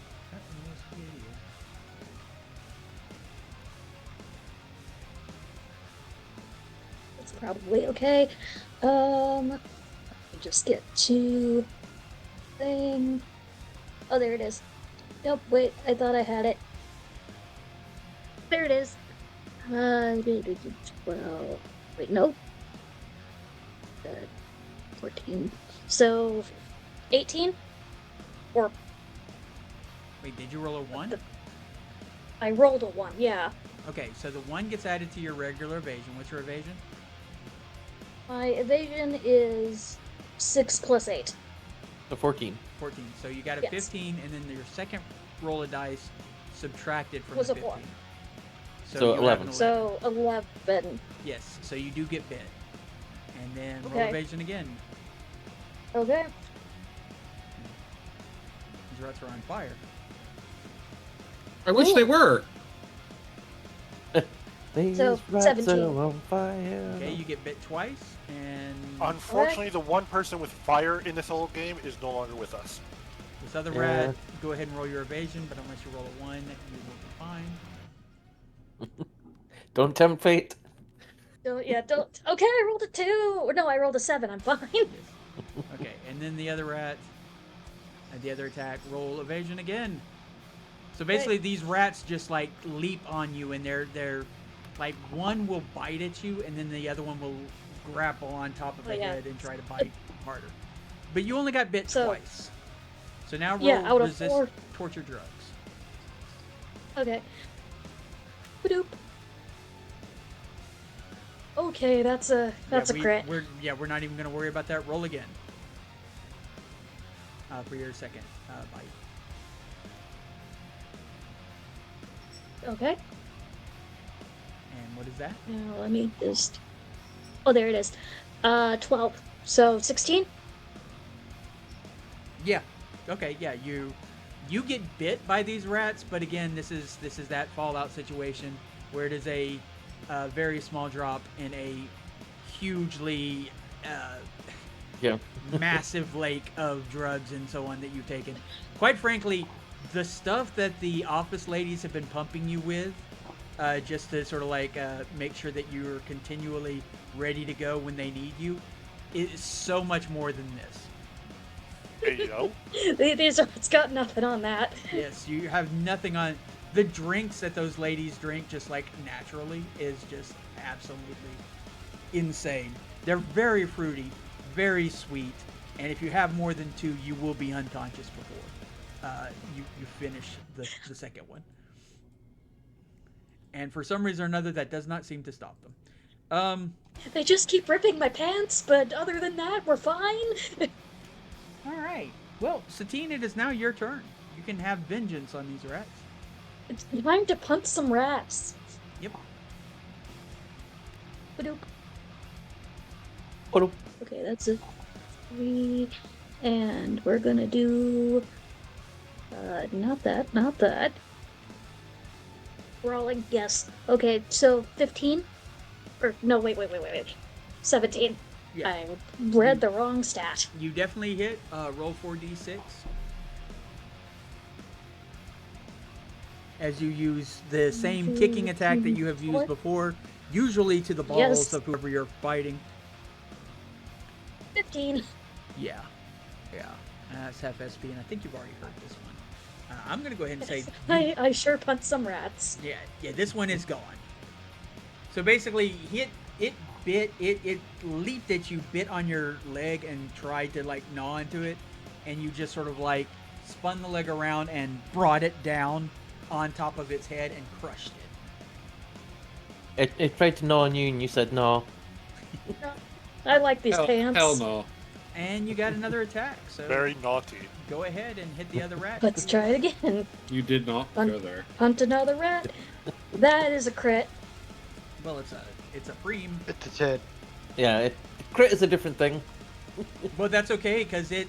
It's probably okay. Let me just get to thing. Oh, there it is. Nope, wait, I thought I had it. There it is. 12. Wait, nope. 14. So, 18? Or Wait, did you roll a 1? I rolled a 1, yeah. Okay, so the 1 gets added to your regular evasion. What's your evasion? My evasion is 6 plus 8. So 14. 14. So you got a Yes. 15, and then your second roll of dice subtracted from Was the a 4. 15. So you have 11. an So 11. Yes, so you do get bit. And then roll Okay. evasion again. Okay. These rats are on fire. I wish Ooh. they were. These So, rats 17. are on fire. Okay, you get bit twice, and Unfortunately, the one person with fire in this whole game is no longer with us. this other Yeah. rat, go ahead and roll your evasion, but unless you roll a 1, you will be fine. Don't tempt fate. Don't. Okay, I rolled a 2. Or no, I rolled a 7. I'm fine. Yes. Okay, and then the other rat, the other attack, roll evasion again. So basically, these rats just like leap on you, and they're like one will bite at you, and then the other one will grapple on top of the yeah. head and try to bite harder. But you only got bit So- twice. So now roll Yeah, out of resist 4. torture drugs. Okay. Badoop. Okay, that's a crit. We're not even gonna worry about that. Roll again. For your second bite. Okay. And what is that? Now let me just. Oh, there it is. 12. So 16. Yeah. Okay. Yeah. You get bit by these rats, but again, this is that Fallout situation where it is a very small drop in a hugely Yeah. massive lake of drugs and so on that you've taken. Quite frankly, the stuff that the office ladies have been pumping you with, just to sort of like make sure that you're continually ready to go when they need you, is so much more than this. Hey, you know? It's got nothing on that. Yes, you have nothing on. The drinks that those ladies drink just like naturally is just absolutely insane. They're very fruity, very sweet, And if you have more than 2, you will be unconscious before you finish the second one. And for some reason or another, that does not seem to stop them. They just keep ripping my pants, but other than that, we're fine. All right. Well, Satine, it is now your turn. You can have vengeance on these rats. It's time to punch some rats. Yep. Badoop. Oh, Okay, that's a 3. And we're gonna do... not that. Rolling, yes. Okay, so 15? Or, no, wait. 17. Yeah. I read the wrong stat. You definitely hit. Roll 4d6. As you use the same kicking attack that you have used before, usually to the balls of whoever you're fighting. 15. Yeah. It's half SP, and I think you've already heard this one. I'm going to go ahead and say... I sure punched some rats. Yeah, this one is gone. So basically, it leaped at you, bit on your leg, and tried to, like, gnaw into it, and you just sort of, like, spun the leg around and brought it down on top of its head and crushed it. It tried to gnaw on you, and you said no. I like these pants. Hell no. And you got another attack, so Very naughty. go ahead and hit the other rat. Let's try it again. You did not go there. Hunt another rat. That is a crit. Well, it's a preem. It's a 10. Yeah, crit is a different thing. Well, that's okay, because it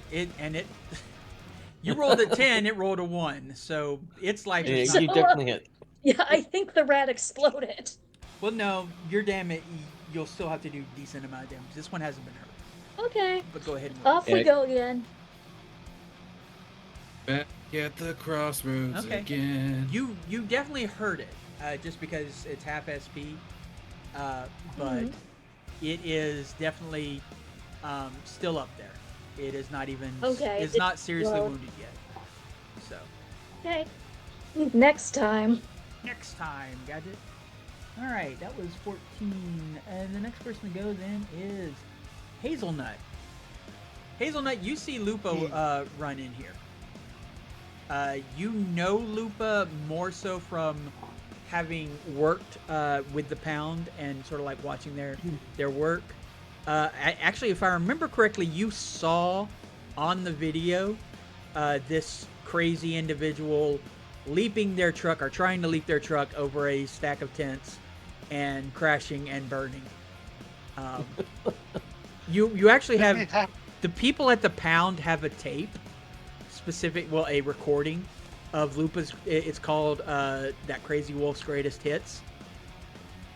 you rolled a 10, it rolled a 1, so it's like Yeah, it's you not, definitely hit. Yeah, I think the rat exploded. well, no, your damage, you'll still have to do a decent amount of damage. This one hasn't been hurt, Okay, but go ahead and roll. off we go again. Back at the crossroads Okay. again. You definitely heard it, just because it's half SP, but it is definitely still up there. It is not even. Okay, It's not seriously well- wounded yet. So Okay, next time. next time, Gadget. All right, that was 14, and the next person to go then is Hazelnut. Hazelnut, you see Lupa run in here. You know Lupa more so from having worked with the Pound and sort of like watching their work. Actually, if I remember correctly, you saw on the video this crazy individual leaping their truck or trying to leap their truck over a stack of tents and crashing and burning. You actually have the people at the Pound have a tape a recording of Lupa's. It's called That Crazy Wolf's Greatest Hits,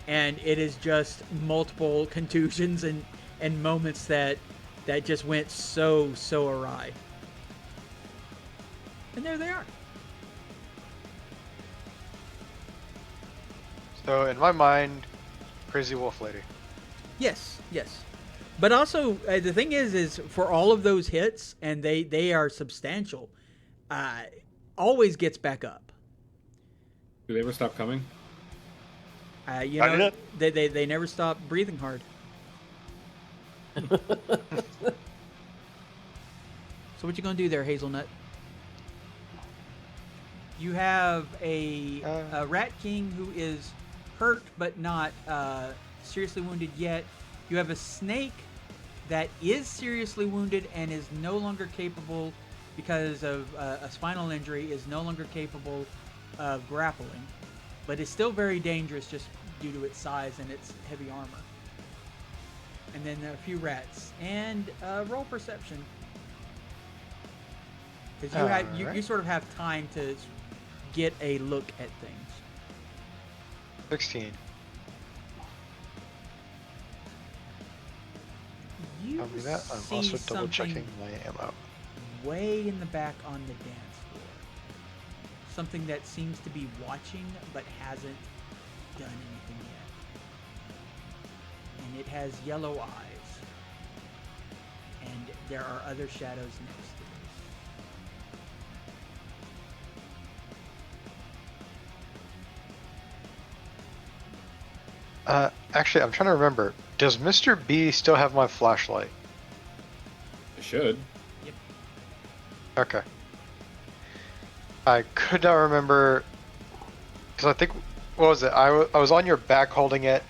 and it is just multiple contusions and moments that just went so awry. And there they are. So in my mind, Crazy Wolf Lady. Yes. But also, the thing is for all of those hits, and they are substantial, always gets back up. Do they ever stop coming? You I know, did. they never stop breathing hard. So what you gonna do there, Hazelnut? You have a Rat King who is hurt but not seriously wounded yet. You have a snake that is seriously wounded and is no longer capable, because of a spinal injury, is no longer capable of grappling, but is still very dangerous just due to its size and its heavy armor. And then a few rats. And roll perception. Because you sort of have time to get a look at things. 16. You Tell me that. I'm see also double something checking my ammo. way in the back on the dance floor. Something that seems to be watching but hasn't done anything yet. And it has yellow eyes. And there are other shadows next to it. Actually, I'm trying to remember. Does Mr. B still have my flashlight? I should. Yep. Okay. I could not remember because I think what was it? I was on your back holding it,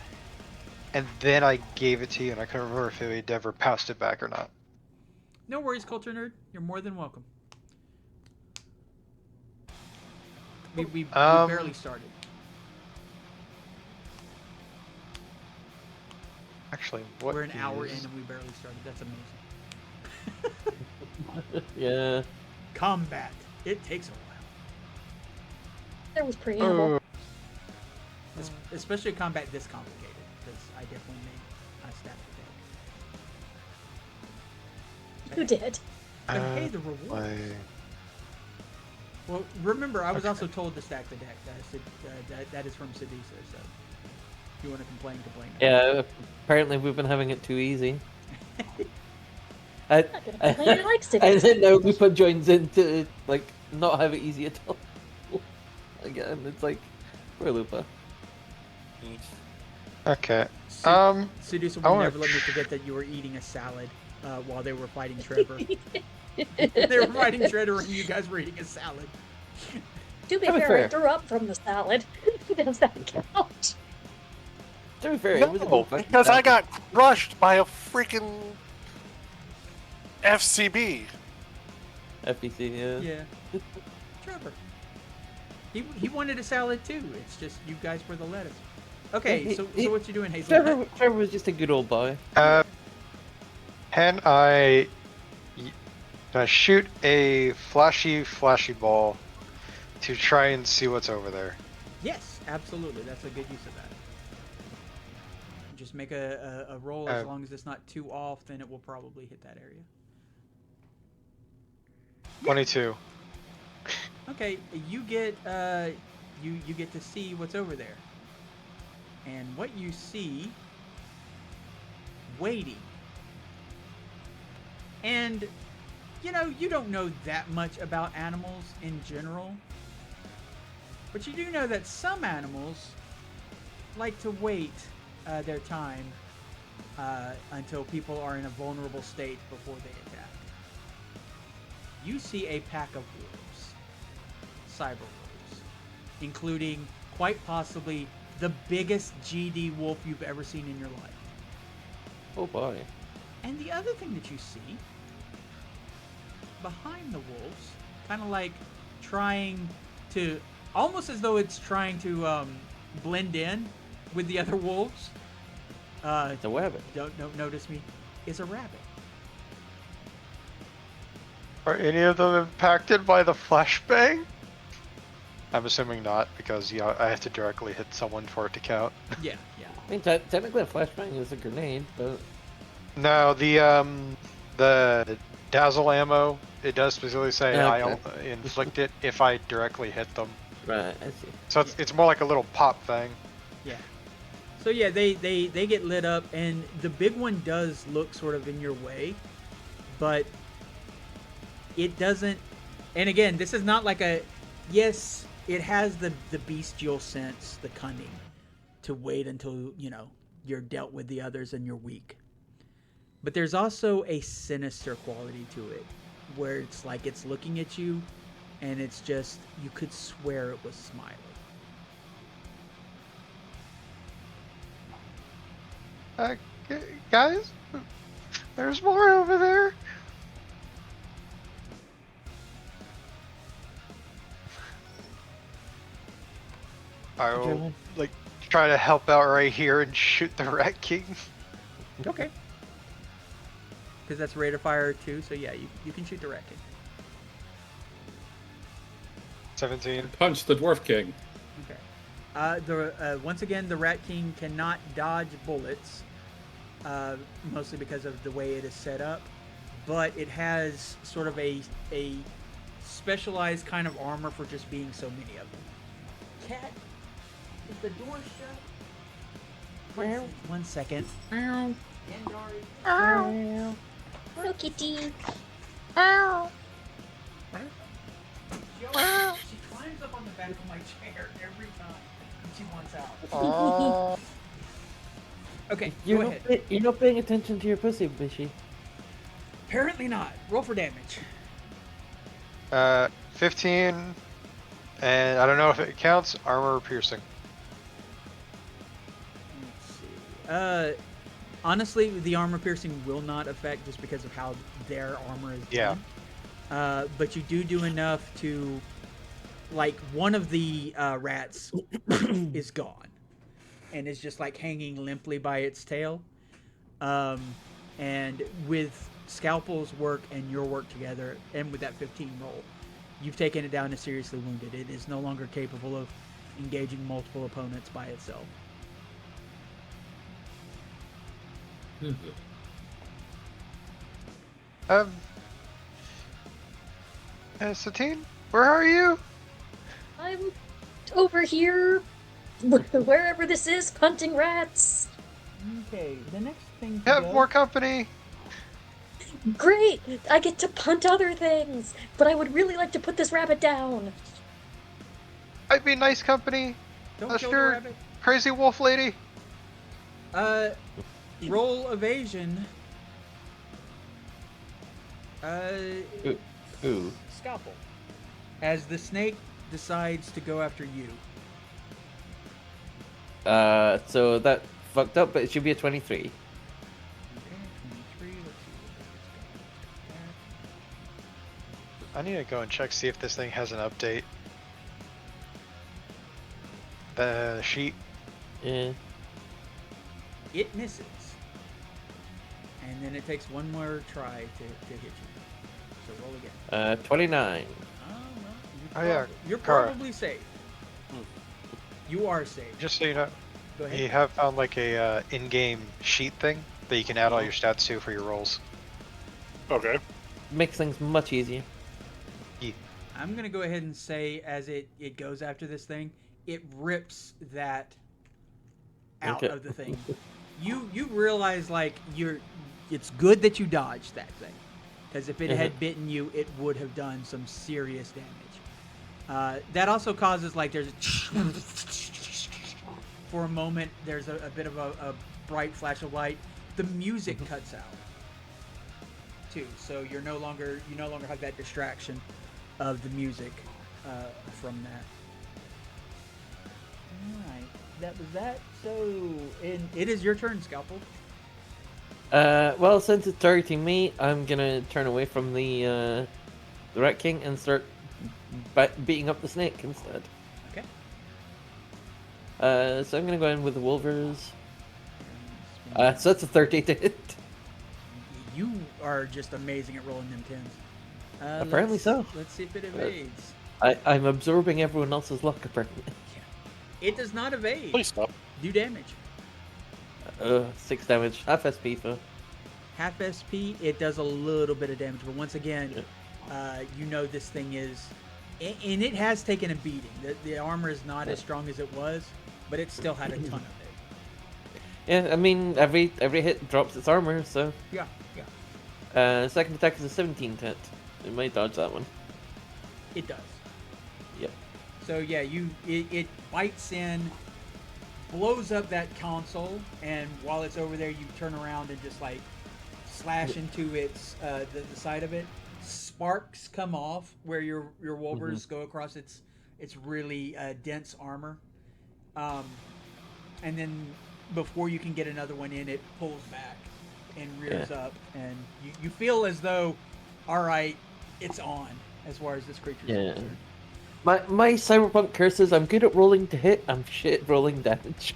and then I gave it to you, and I couldn't remember if it ever passed it back or not. No worries, culture nerd. You're more than welcome. We barely started. Actually, what We're an hour in is- and we barely started. That's amazing. Yeah. Combat. It takes a while. There was preamble. Oh, Especially combat this complicated. Because I definitely made a stack of You did. But hey, the reward. my- Well, remember, I was also told to stack the deck. That is from Sedusa, so if you want to complain. Yeah, apparently we've been having it too easy. I Complain likes it. didn't know Lupa joins in to like not have it easy at all. Again, it's like poor Lupa. Okay. Sedusa I will wanna never let me forget that you were eating a salad while they were fighting Trevor. They were fighting Shredder and you guys were eating a salad. To be To be fair, I fair. threw up from the salad. Does that count? To be fair, it was a No, good fight. because I got crushed by a freaking FCB. FBC, yeah. Yeah. Trevor. He wanted a salad too. It's just you guys were the lettuce. Okay, so what you doing, Hazel? Trevor was just a good old boy. Can I shoot a flashy ball to try and see what's over there? Yes, absolutely. That's a good use of that. Just make a roll as long as it's not too off, then it will probably hit that area. 22. Okay, you get you get to see what's over there. And what you see waiting. And you know, you don't know that much about animals in general. But you do know that some animals like to wait their time until people are in a vulnerable state before they attack. You see a pack of wolves, cyber wolves, including quite possibly the biggest GD wolf you've ever seen in your life. Oh boy. And the other thing that you see behind the wolves, kind of like trying to, almost as though it's trying to blend in with the other wolves. It's a rabbit. Don't notice me. Is a rabbit. Are any of them impacted by the flashbang? I'm assuming not, because I have to directly hit someone for it to count. Yeah. I mean, technically a flashbang is a grenade, but No, the dazzle ammo, it does specifically say Okay. I'll inflict it if I directly hit them. right, I see. So it's more like a little pop thing. Yeah. So yeah, they get lit up, and the big one does look sort of in your way, but it doesn't. And again, this is not like a. Yes, it has the bestial sense, the cunning, to wait until you're dealt with the others and you're weak. But there's also a sinister quality to it, where it's like it's looking at you, and it's just you could swear it was smiling. Guys, there's more over there. I will try to help out right here and shoot the Rat King. Okay. Because that's rate of fire too, so yeah, you can shoot the Rat King. 17. Punch the Dwarf King. Okay. Once again, the Rat King cannot dodge bullets, mostly because of the way it is set up, but it has sort of a specialized kind of armor for just being so many of them. Cat, is the door shut? One second. Ow. Andari. Ow. Hello, kitty. Ow. She climbs up on the back of my chair every time when she wants out. Oh. Okay, You're go not, ahead. you're not paying attention to your pussy, Bishy. Apparently not. Roll for damage. 15, and I don't know if it counts. Armor piercing. Let's see. Honestly, the armor piercing will not affect just because of how their armor is Yeah. done. But you do enough to, like, one of the rats is gone and is just like hanging limply by its tail. And with Scalpel's work and your work together, and with that 15 roll, you've taken it down to seriously wounded. It is no longer capable of engaging multiple opponents by itself. Satine, where are you? I'm over here, wherever this is, hunting rats. Okay, the next thing Have more company. Great! I get to hunt other things, but I would really like to put this rabbit down. I'd be nice company. Don't Unless kill the you're rabbit. crazy wolf lady. Roll evasion. Ooh. Scalpel. As the snake decides to go after you. So that fucked up, but it should be a 23. Okay, 23. Let's see what I need to go and check, see if this thing has an update. The sheet. Yeah. it misses. And then it takes one more try to hit you. So roll again. 29. Oh, yeah, You're Kara. probably safe. You are safe. Just so you know, Go ahead. you have found like a in-game sheet thing that you can add all your stats to for your rolls. Okay. Makes things much easier. I'm gonna go ahead and say, as it goes after this thing, it rips that out Okay. of the thing. You realize like it's good that you dodged that thing, because if it had bitten you, it would have done some serious damage. That also causes like there's for a moment there's a bit of a bright flash of light. The music cuts out too, so you no longer have that distraction of the music from that. Alright, that was that. So, it is your turn, Scalpel. Well, since it's targeting me, I'm gonna turn away from the Rat King and start beating up the snake instead. Okay. So I'm gonna go in with the Wolvers. So that's a 30 to hit. You are just amazing at rolling them tens. Apparently so. Let's see if it evades. I'm absorbing everyone else's luck, apparently. It does not evade. Please stop. Do damage. 6 damage. Half SP, though. Half SP, it does a little bit of damage, but once again, you know this thing is... And it has taken a beating. The armor is not as strong as it was, but it still had a ton of it. Yeah, I mean, every hit drops its armor, so... Yeah. Second attack is a 17 to hit. It might dodge that one. It does. Yep. So yeah, it bites in, blows up that console, and while it's over there, you turn around and just like slash into its the side of it. Sparks come off where your wolvers go across its really dense armor, and then before you can get another one in, it pulls back and rears up, and you feel as though, all right, it's on as far as this creature is concerned. My Cyberpunk curses, I'm good at rolling to hit, I'm shit at rolling damage.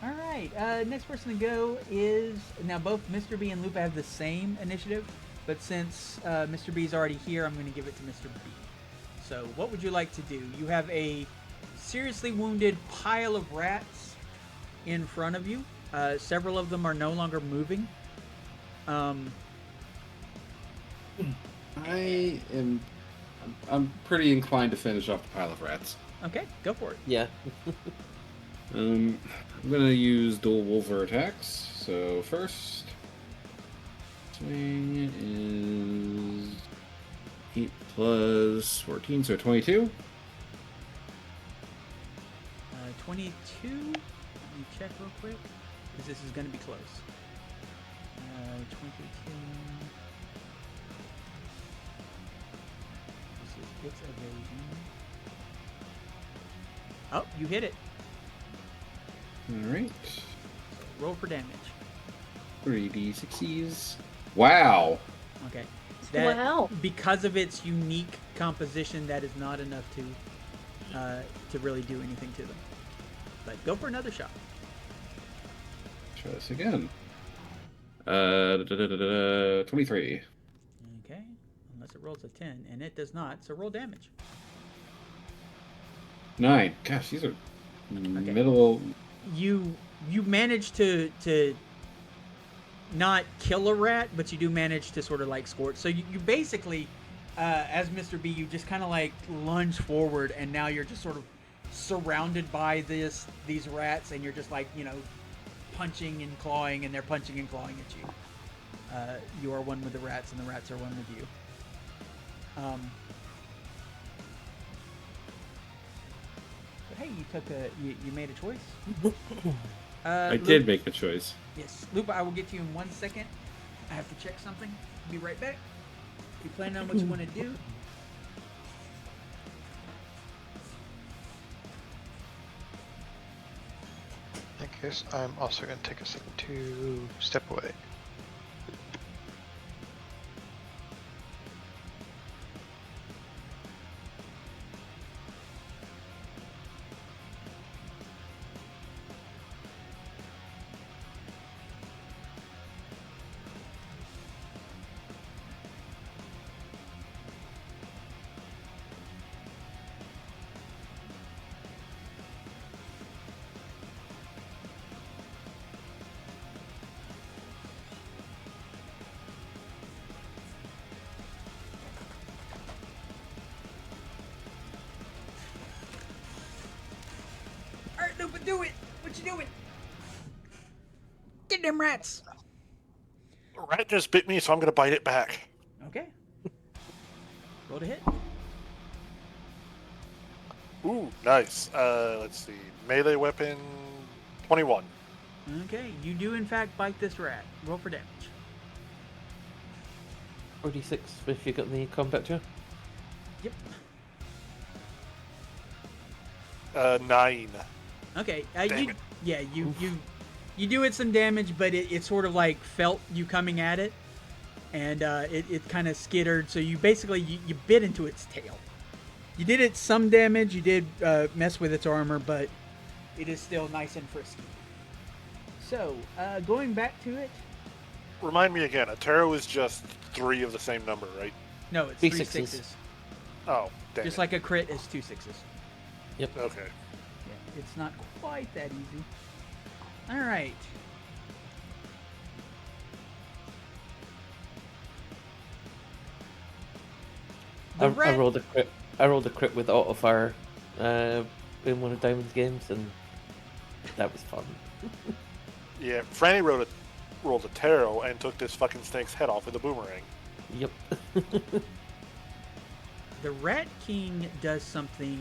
Alright, next person to go is... Now, both Mr. B and Lupa have the same initiative, but since Mr. B is already here, I'm going to give it to Mr. B. So, what would you like to do? You have a seriously wounded pile of rats in front of you. Several of them are no longer moving. I'm pretty inclined to finish off the pile of rats. Okay, go for it. Yeah. I'm gonna use dual Wolver attacks. So first swing is 8 plus 14, so 22. 22. Let me check real quick, because this is going to be close. its evasion. Oh, you hit it. Alright. So roll for damage. 3d6s. Wow. Okay. Wow. Because of its unique composition, that is not enough to really do anything to them. But go for another shot. Try this again. 23. Okay. Unless it rolls a 10, and it does not, so roll damage. 9. Gosh, these are middle. You manage to not kill a rat, but you do manage to sort of like score it. So you basically, as Mr. B, you just kind of like lunge forward, and now you're just sort of surrounded by these rats, and you're just like, you know, punching and clawing, and they're punching and clawing at you. You are one with the rats, and the rats are one with you. But hey, you made a choice. I did make a choice. Yes, Lupa, I will get to you in 1 second. I have to check something. Be right back. You plan on what you want to do? I guess I'm also going to take a second to step away. All right, Lupa, do it. What you doing? Get them rats. A rat just bit me, so I'm gonna bite it back. Okay. Roll to hit. Ooh, nice. Let's see. Melee weapon, 21. Okay, you do in fact bite this rat. Roll for damage. 46 if you got the combat chair. Yep. 9. Okay. Damn it. Yeah, you do it some damage, but it sort of like felt you coming at it, and it kind of skittered. So you basically you bit into its tail. You did it some damage. You did mess with its armor, but it is still nice and frisky. So going back to it. Remind me again, a tarot is just 3 of the same number, right? No, it's Three 3 sixes. sixes. Oh, damn Just it. like a crit is 2 sixes. Okay. Yeah, it's not quite that easy. All right. The I rat- rolled a crit. I rolled a crit with auto fire in one of Diamond's games, and that was fun. Yeah, Franny rolled a tarot and took this fucking snake's head off with a boomerang. Yep. The Rat King does something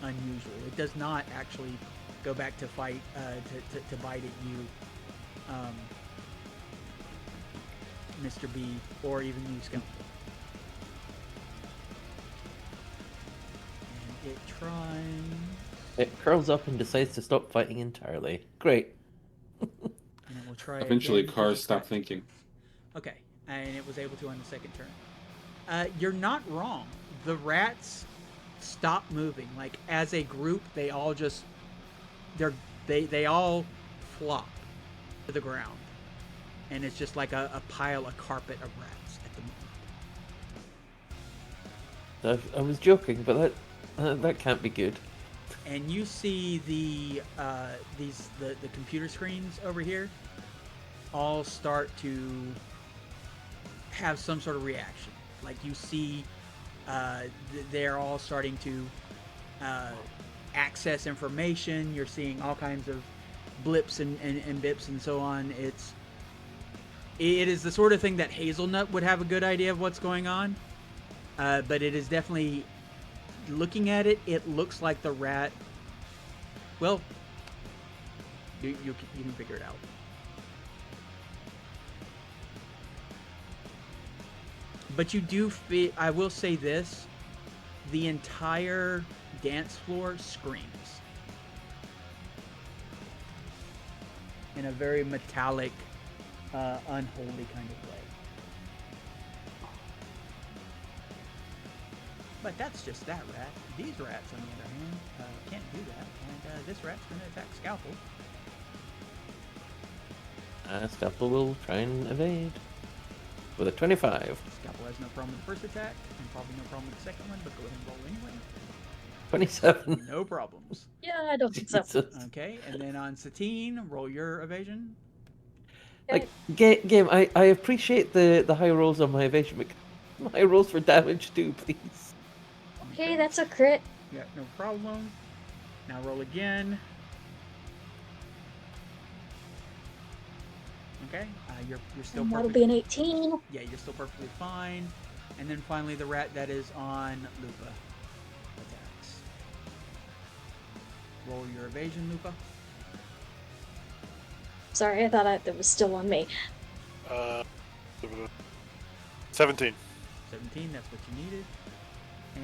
unusual. It does not actually go back to fight, to bite at you, Mr. B, or even you, Skeleton. And it tries. It curls up and decides to stop fighting entirely. Great. And it will try Eventually, again, cars because stop it's thinking. Okay, and it was able to on the second turn. You're not wrong. The rats stop moving. Like as a group, they all just they all flop to the ground, and it's just like a carpet of rats at the moment. I was joking, but that can't be good. And you see the computer screens over here all start to have some sort of reaction. Like you see, they're all starting to access information. You're seeing all kinds of blips and bips and so on. It is the sort of thing that Hazelnut would have a good idea of what's going on, but it is definitely, looking at it, it looks like the rat. Well, you can figure it out. But you do feel, I will say this, the entire dance floor screams in a very metallic, unholy kind of way. But that's just that rat. These rats, on the other hand, can't do that. And this rat's going to attack Scalpel. Scalpel will try and evade with a 25. Scalpel has no problem with the first attack, and probably no problem with the second one, but go ahead and roll anyway. 27. No problems. Yeah, I don't think so. Jesus. Okay, and then on Satine, roll your evasion. Like, game, I appreciate the high rolls on my evasion, but high rolls for damage too, please. Okay, that's a crit. Yeah, no problem. Now roll again. Okay, you're still And that'll perfect. be an 18. Yeah, you're still perfectly fine. And then finally, the rat that is on Lupa attacks. Roll your evasion, Lupa. Sorry, I thought that was still on me. 17. 17, that's what you needed.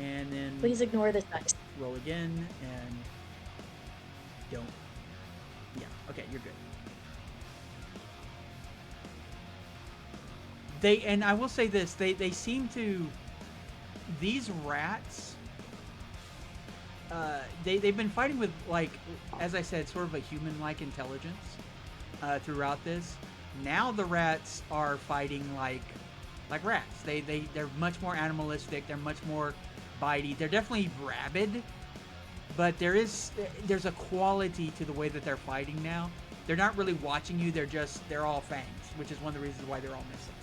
And then Please ignore the dice. roll again and don't. Yeah, okay, you're good. And I will say this, they seem to, these rats, they've been fighting with, like, as I said, sort of a human-like intelligence throughout this. Now the rats are fighting like rats. They're much more animalistic. They're much more bitey. They're definitely rabid, but there's a quality to the way that they're fighting now. They're not really watching you. They're all fangs, which is one of the reasons why they're all missing.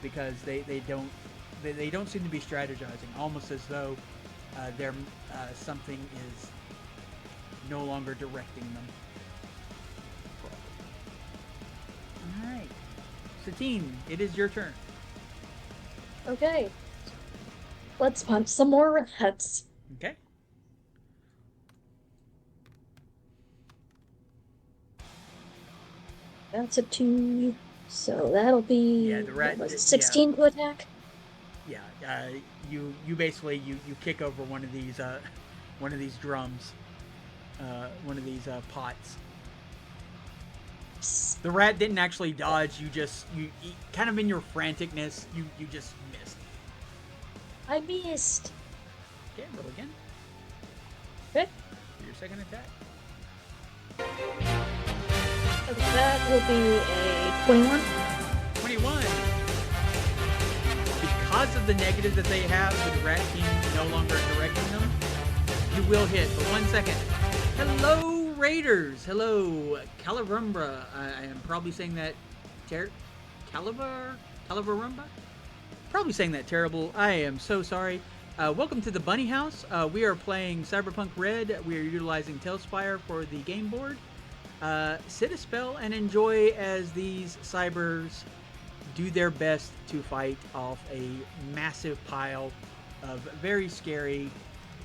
Because they don't seem to be strategizing, almost as though something is no longer directing them. All right, Satine, it is your turn. Okay. Let's punch some more rats. Okay. That's a 2. So that'll be Yeah, the rat- what was it, 16 to attack. Yeah. You basically you kick over one of these drums, one of these pots. The rat didn't actually dodge. You kind of in your franticness, you just missed. I missed. Okay, roll again. Okay. For your second attack. Okay, that will be a 21. 21. Because of the negative that they have with the rat team no longer directing them, you will hit. But 1 second. Hello, Raiders. Hello, Calaverumbra. I am probably saying that Calaverumbra? Probably saying that terrible. I am so sorry. Welcome to the Bunny House. We are playing Cyberpunk Red. We are utilizing Tailspire for the game board. Sit a spell and enjoy as these cybers do their best to fight off a massive pile of very scary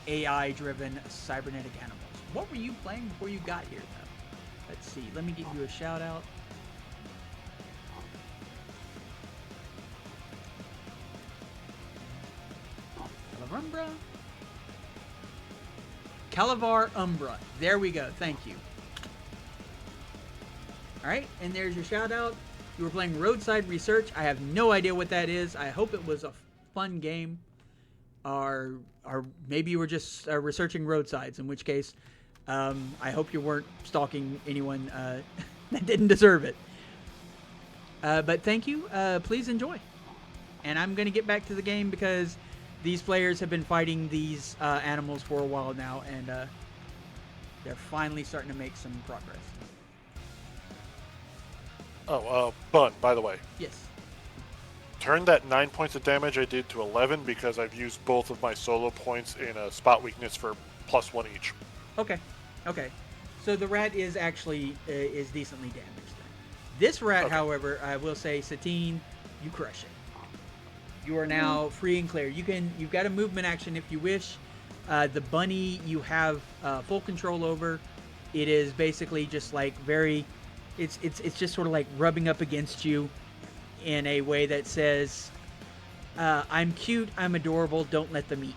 AI-driven cybernetic animals. What were you playing before you got here, though? Let's see. Let me give you a shout out. Calaverumbra. Calavar Umbra. There we go. Thank you. Alright, and there's your shout out. You were playing Roadside Research. I have no idea what that is. I hope it was a fun game. Or maybe you were just researching roadsides, in which case, I hope you weren't stalking anyone that didn't deserve it. But thank you. Please enjoy. And I'm going to get back to the game because these players have been fighting these animals for a while now, and they're finally starting to make some progress. Oh, Bun, by the way. Yes. Turn that 9 points of damage I did to 11 because I've used both of my solo points in a spot weakness for +1 each. Okay. So the rat is actually is decently damaged then. This rat, Okay. however, I will say, Satine, you crush it. You are now free and clear. You've got a movement action if you wish. The bunny you have full control over. It is basically just like it's just sort of like rubbing up against you in a way that says, I'm cute, I'm adorable, don't let them eat me.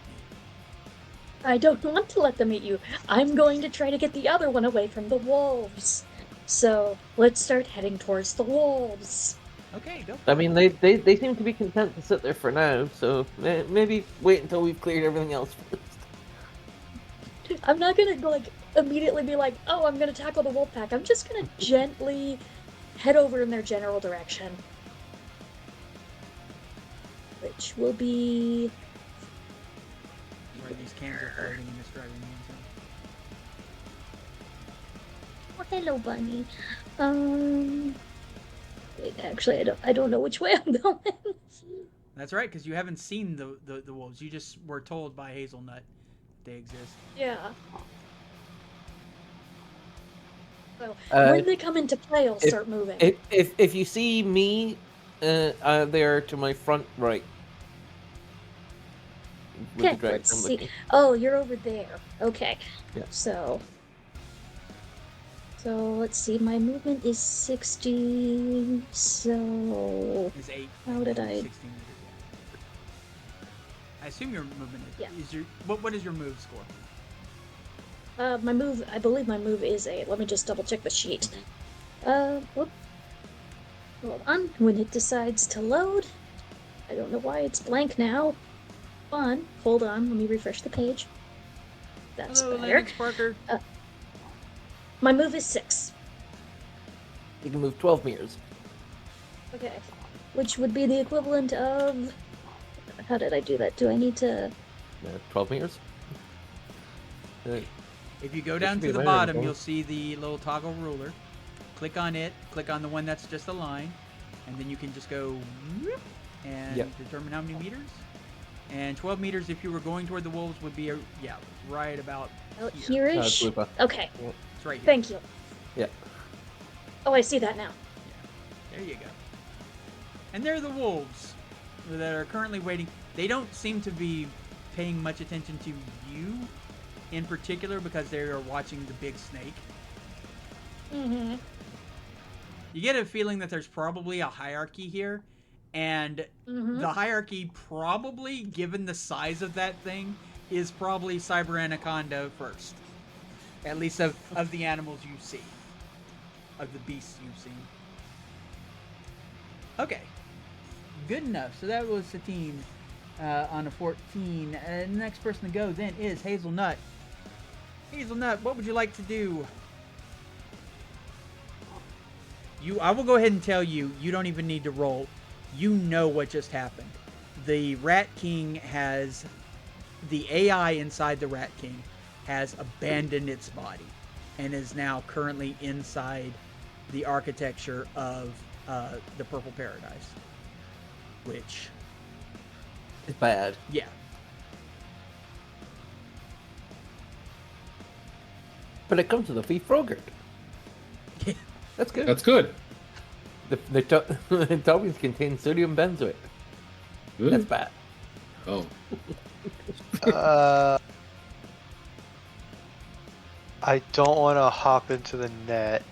I don't want to let them eat you. I'm going to try to get the other one away from the wolves. So let's start heading towards the wolves. Okay, go. I mean, they seem to be content to sit there for now, so maybe wait until we've cleared everything else first. I'm not gonna like immediately be like, oh, I'm gonna tackle the wolf pack. I'm just gonna gently head over in their general direction. Which will be Sorry, these cans are floating and it's driving me insane. oh, hello, bunny. Wait, actually, I don't know which way I'm going. That's right, because you haven't seen the wolves. You just were told by Hazelnut they exist. Yeah. So Uh, when they come into play, I'll start moving. If you see me, there to my front right. With the Okay, dragon let's I'm see. looking. Oh, you're over there. Okay. Yeah. So let's see. My movement is 60. So Is 8. How did 16 I- meters, yeah. I assume your movement is. Yeah. Is your what is your move score? my move. I believe my move is 8. Let me just double check the sheet. Whoop. Hold on. When it decides to load, I don't know why it's blank now. Hold on. Let me refresh the page. That's Hello, better. Lennox Parker. My move is 6. You can move 12 meters. Okay. Which would be the equivalent of. How did I do that? Do I need to. 12 meters. If you go This down should be to the there, bottom, okay. you'll see the little toggle ruler. Click on it. Click on the one that's just a line, and then you can just go whoop, and Yep. determine how many meters. And 12 meters, if you were going toward the wolves, would be right about Out here. here-ish? Lupa. Okay. It's right here. Thank you. Yeah. Oh, I see that now. There you go. And they're the wolves that are currently waiting. They don't seem to be paying much attention to you in particular because they are watching the big snake. Mm-hmm. You get a feeling that there's probably a hierarchy here, and Mm-hmm. the hierarchy probably, given the size of that thing, is probably Cyber Anaconda first. At least of the animals you see. Of the beasts you've seen. Okay. Good enough. So that was Satine on a 14. Next person to go then is Hazelnut. Hazelnut, what would you like to do? I will go ahead and tell you, you don't even need to roll. You know what just happened. The Rat King has... The AI inside the Rat King has abandoned its body and is now currently inside the architecture of the Purple Paradise. Which, It's bad. yeah. But it comes with a free Frogurt. That's good. That's good. The toppings contain sodium benzoate. Ooh. That's bad. Oh. I don't want to hop into the net.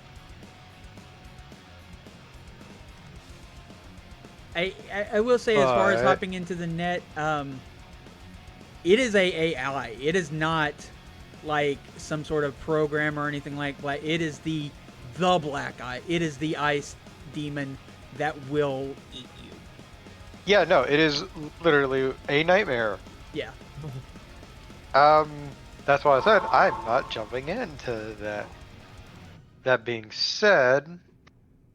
I will say, as far as But- hopping into the net, it is a AI. It is not like some sort of program or anything like that. It is the Black Eye. It is the ice demon that will eat you. Yeah, no, it is literally a nightmare. Yeah. That's why I said I'm not jumping into that. That being said,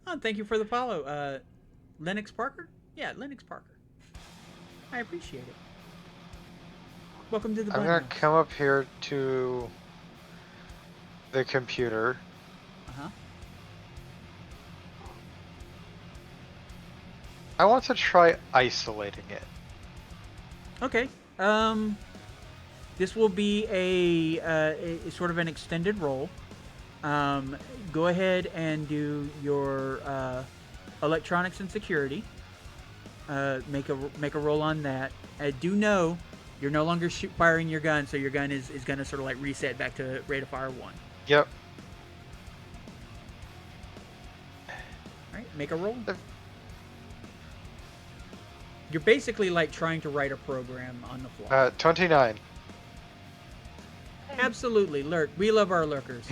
Oh, thank you for the follow. Lennox Parker? Yeah, Lennox Parker. I appreciate it. Welcome to the I'm Bunny gonna House. come up here to the computer. Uh-huh. I want to try isolating it. Okay. This will be a sort of an extended roll. Go ahead and do your electronics and security. Make a roll on that. Do know you're no longer firing your gun, so your gun is going to sort of like reset back to rate of fire 1. Yep. All right, make a roll. You're basically like trying to write a program on the fly. 29. Absolutely, lurk. We love our lurkers.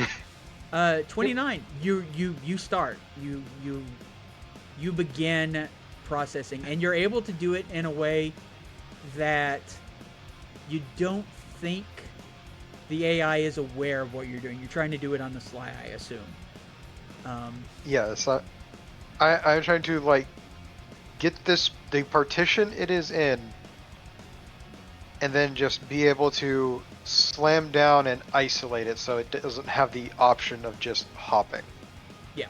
29. You start. You begin processing, and you're able to do it in a way that you don't think the AI is aware of what you're doing. You're trying to do it on the sly, I assume. Yes, I'm trying to like get the partition it is in, and then just be able to slam down and isolate it so it doesn't have the option of just hopping. Yeah,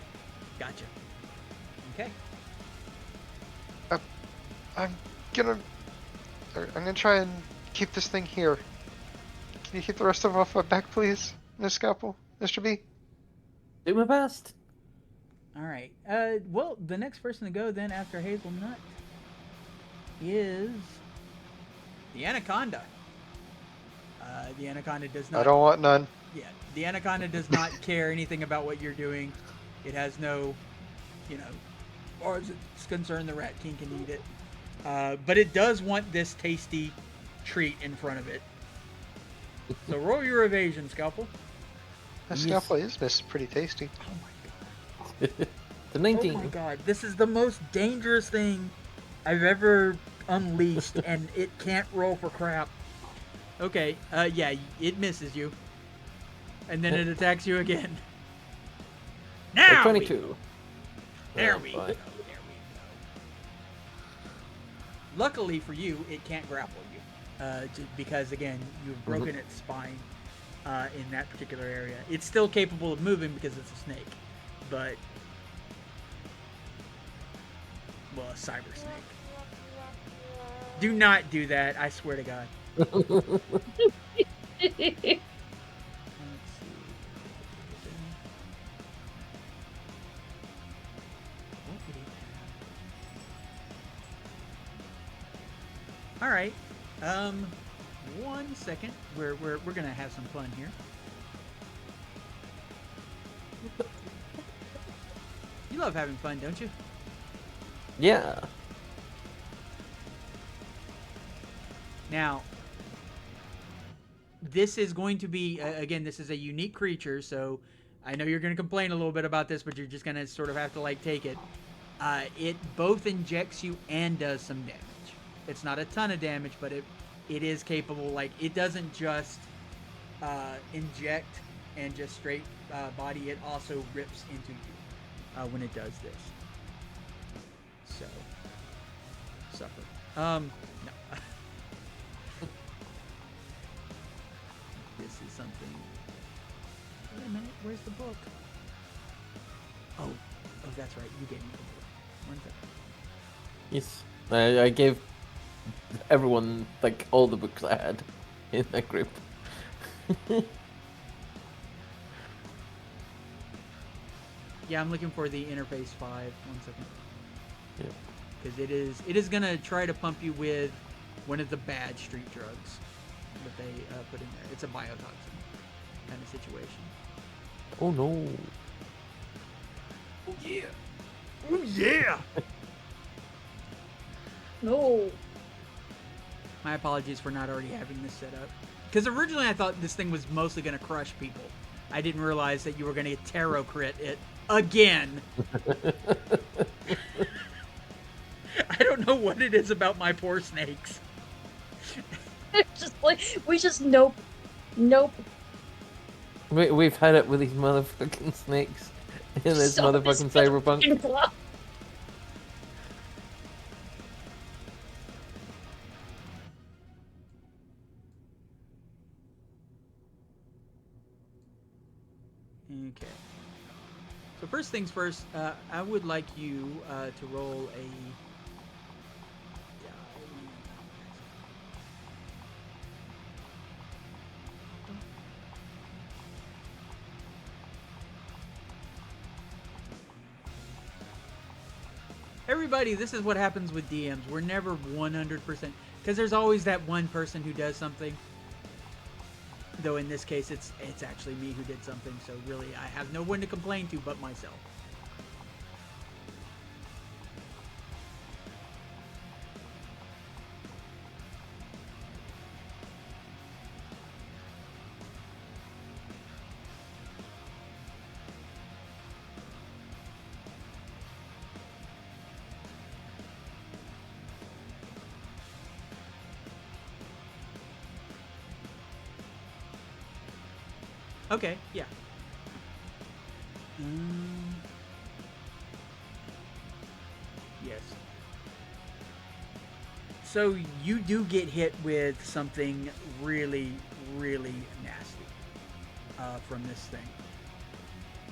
gotcha. Okay. I'm gonna try and keep this thing here. Can you keep the rest of them off my back, please, Miss Scalpel, Mr. B? Do my best. All right. Well, the next person to go then after Hazelnut is the Anaconda. The Anaconda does not. I don't want none. Yeah, the Anaconda does not care anything about what you're doing. It has no, or as it's concerned, the Rat King can eat it. But it does want this tasty treat in front of it. So roll your evasion, Scalpel. That Scalpel is pretty tasty. Oh my god. The 19. Oh my god. This is the most dangerous thing I've ever unleashed, and it can't roll for crap. Okay, yeah, it misses you. And then it attacks you again. Now! 22. There we go. Fine. There we go. Luckily for you, it can't grapple you. Because, again, you've broken its spine in that particular area. It's still capable of moving because it's a snake. But, well, a cyber snake. Do not do that, I swear to God. Let's see. What did he have? All right. 1 second. We're gonna have some fun here. You love having fun, don't you? Yeah. Now, this is going to be, again, this is a unique creature, so I know you're going to complain a little bit about this, but you're just going to sort of have to, like, take it. It both injects you and does some damage. It's not a ton of damage, but it is capable, like, it doesn't just inject and just straight body, it also rips into you when it does this. So, suffer. No. This is something. Wait a minute, where's the book? Oh, that's right. You gave me the book. 1 second. Yes. I gave everyone, like, all the books I had in that group. Yeah, I'm looking for the interface 5. 1 second. Yeah. Because it is gonna try to pump you with one of the bad street drugs that they put in there. It's a biotoxin kind of situation. Oh no. Oh yeah. Oh yeah. No. My apologies for not already having this set up. Because originally I thought this thing was mostly gonna crush people. I didn't realize that you were gonna tarot crit it again. I don't know what it is about my poor snakes. Just like we just nope. We've had it with these motherfucking snakes in this So motherfucking Cyberpunk. Okay. So first things first, I would like you to roll a. Everybody, this is what happens with DMs. We're never 100%, because there's always that one person who does something. Though in this case, it's actually me who did something, so really I have no one to complain to but myself. Okay, yeah. Um, yes. So you do get hit with something really, really nasty from this thing.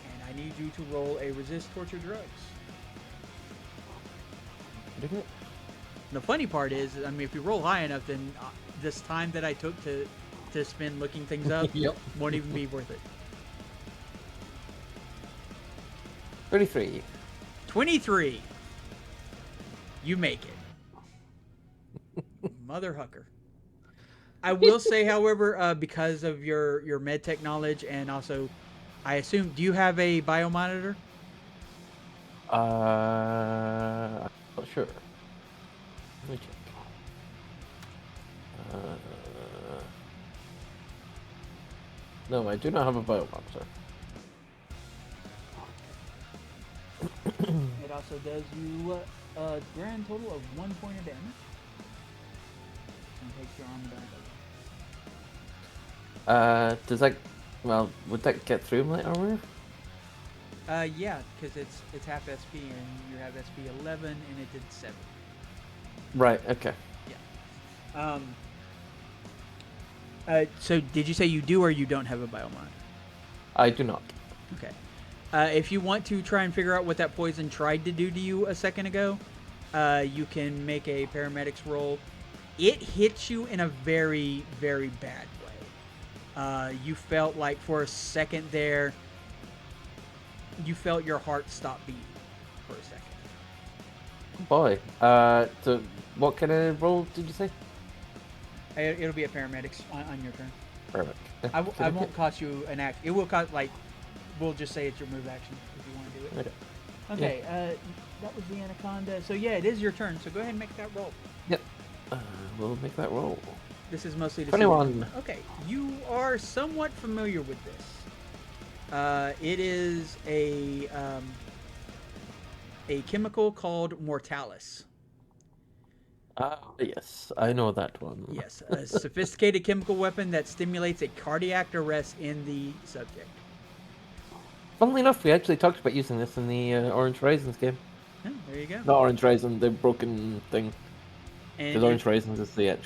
And I need you to roll a resist torture drugs. The funny part is, I mean, if you roll high enough, then this time that I took to spend looking things up Yep. won't even be worth it. 33. 23. You make it. Mother hucker. I will say, however, because of your med tech knowledge and also, I assume, do you have a biomonitor? I'm not sure. Let me check. No, I do not have a biomonster. It also does you a grand total of 1 point of damage. And takes your armor down. Does that... Well, would that get through my armor? Yeah, because it's half SP and you have SP 11 and it did 7. Right, okay. Yeah. So did you say you do or you don't have a biomon? I do not. Okay. If you want to try and figure out what that poison tried to do to you a second ago, you can make a paramedics roll. It hits you in a very, very bad way. You felt like for a second there, you felt your heart stop beating for a second. Boy. So what kind of roll did you say? It'll be a paramedics on your turn. Perfect. I won't cost you an act. It will cost, like, we'll just say it's your move action if you want to do it. Okay. Okay, that was the anaconda. So yeah, it is your turn. So go ahead and make that roll. Yep. We'll make that roll. This is mostly to 21. Okay, you are somewhat familiar with this. It is a chemical called Mortalis. Yes, I know that one. Yes, a sophisticated chemical weapon that stimulates a cardiac arrest in the subject. Funnily enough, we actually talked about using this in the Orange Horizons game. Yeah, there you go. Not Orange Horizon, the broken thing. Because Orange Horizons is the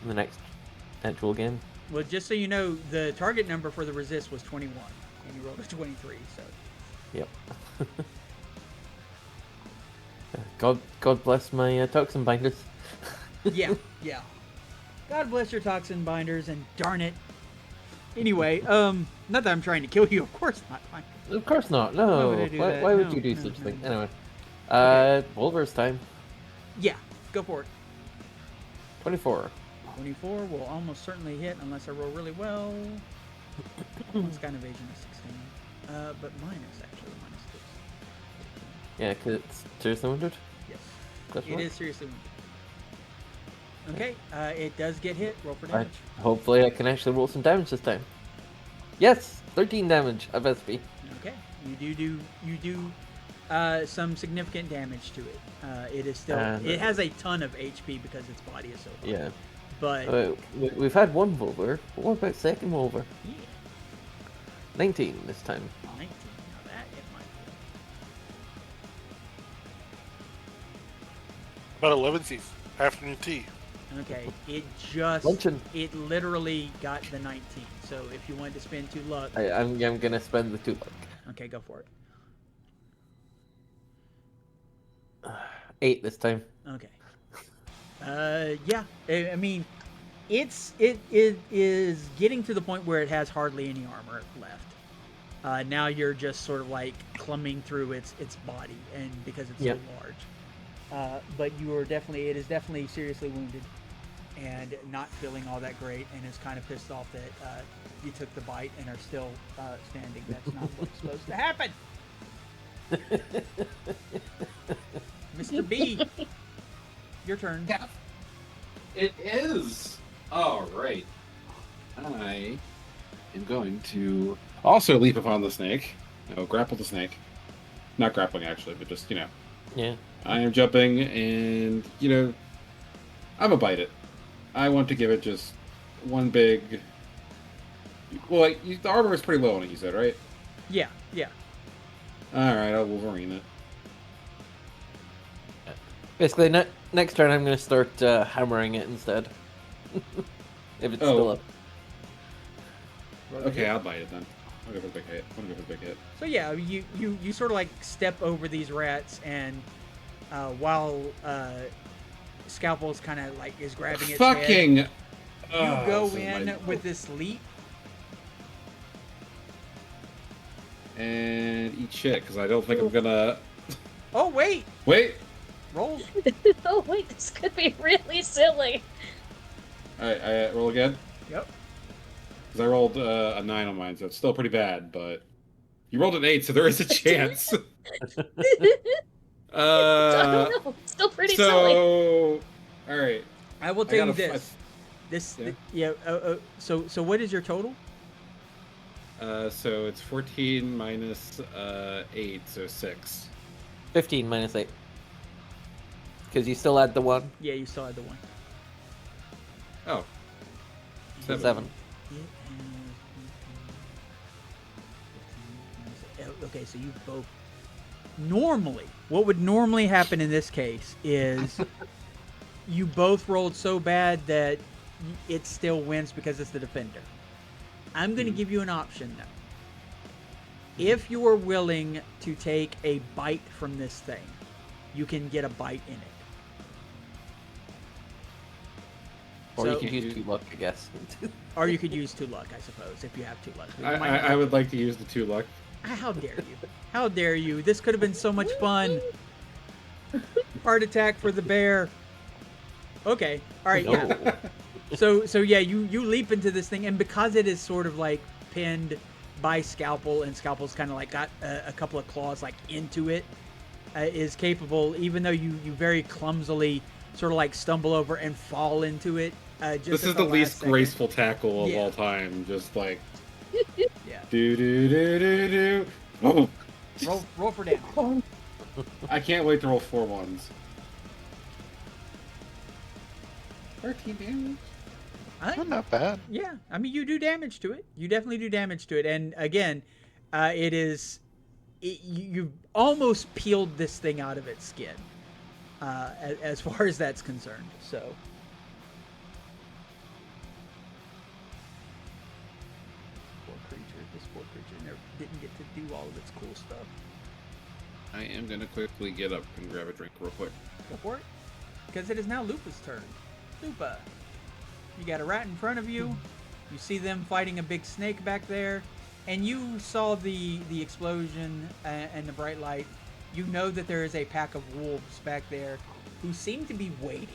next actual game. Well, just so you know, the target number for the resist was 21, and you rolled a 23, so... Yep. God bless my toxin binders. Yeah. God bless your toxin binders, and darn it. Anyway, not that I'm trying to kill you, of course not. Fine. Of course not, no. Why would I do that? Why would No, you do no, such no, thing? no. Anyway. Okay. Wolver's time. Yeah, go for it. 24. 24 will almost certainly hit unless I roll really well. It's kind of evasion is 16. But minus, actually, minus 6. Yeah, because it's seriously wounded? Yes. That's It right. is seriously wounded. Okay, it does get hit. Roll for damage. Hopefully I can actually roll some damage this time. Yes! 13 damage of SP. Okay, you do some significant damage to it. It is still it has a ton of HP because its body is so high. Yeah. But We've had one Wolver, but what about second Wolver? yeah, 19 this time. 19. Now that it might About 11 C's. Afternoon tea. be. Okay, it just Luncheon. it literally got the 19. So if you wanted to spend 2 luck, I'm gonna spend the 2 luck. okay, go for it. 8 this time. Okay. Yeah. I mean, it is getting to the point where it has hardly any armor left. Now you're just sort of like clumbing through its body, and because it's Yep. so large. But it is definitely seriously wounded, and not feeling all that great, and is kind of pissed off that you took the bite and are still standing. That's not what's supposed to happen. Mr. B, your turn. Yeah, it is. All right. I am going to also leap upon the snake. No, grapple the snake. Not grappling, actually, but just, Yeah. I am jumping, and, I'm going to bite it. I want to give it just one big Well, the armor is pretty low on it, you said, right? Yeah, yeah. Alright, I'll Wolverine it. Basically, next turn I'm going to start hammering it instead. If it's still up. Roll to Okay, hit. I'll bite it then. I'll go for the big hit. So yeah, you sort of like step over these rats, and while Scalpel's kind of like is grabbing its head, Fucking! you go this is in my- with this leap. And eat shit, because I don't think I'm gonna... Oh wait, Wait! roll. Oh wait, this could be really silly. Alright, I roll again? Yep. Because I rolled a 9 on mine, so it's still pretty bad, but... You rolled an 8, so there is a chance! I don't know. It's still pretty silly. So... Alright. I will I tell you got a this. This Yeah. So what is your total? So it's 14 minus 8, so 6. 15 minus 8. Because you still add the 1. Yeah, you still had the one. Oh. 7. Okay, so you both. Normally, what would normally happen in this case is you both rolled so bad that it still wins because it's the defender. I'm going to give you an option though. If you are willing to take a bite from this thing, you can get a bite in it. Or you So- could use 2 luck, I guess. Or you could use 2 luck, I suppose, if you have 2 luck. I would like to use the 2 luck. How dare you? How dare you? This could have been so much fun. Heart attack for the bear. Okay. All right. Yeah. No. So yeah, you leap into this thing, and because it is sort of like pinned by Scalpel, and Scalpel's kind of like got a couple of claws like into it, is capable, even though you very clumsily sort of like stumble over and fall into it. Just This at is the last least second. graceful tackle of Yeah. all time. Just like... Yeah. Do do do do do. Oh, Roll for damage. I can't wait to roll 4 ones. 13 damage? Not bad. Yeah, I mean, you do damage to it. You definitely do damage to it. And again, it is... you almost peeled this thing out of its skin, as far as that's concerned. So... This poor creature never didn't get to do all of its cool stuff. I am gonna quickly get up and grab a drink real quick. Go for it. Because it is now Lupa's turn. Lupa, you got a rat in front of you. You see them fighting a big snake back there, and you saw the explosion and the bright light. You know that there is a pack of wolves back there who seem to be waiting.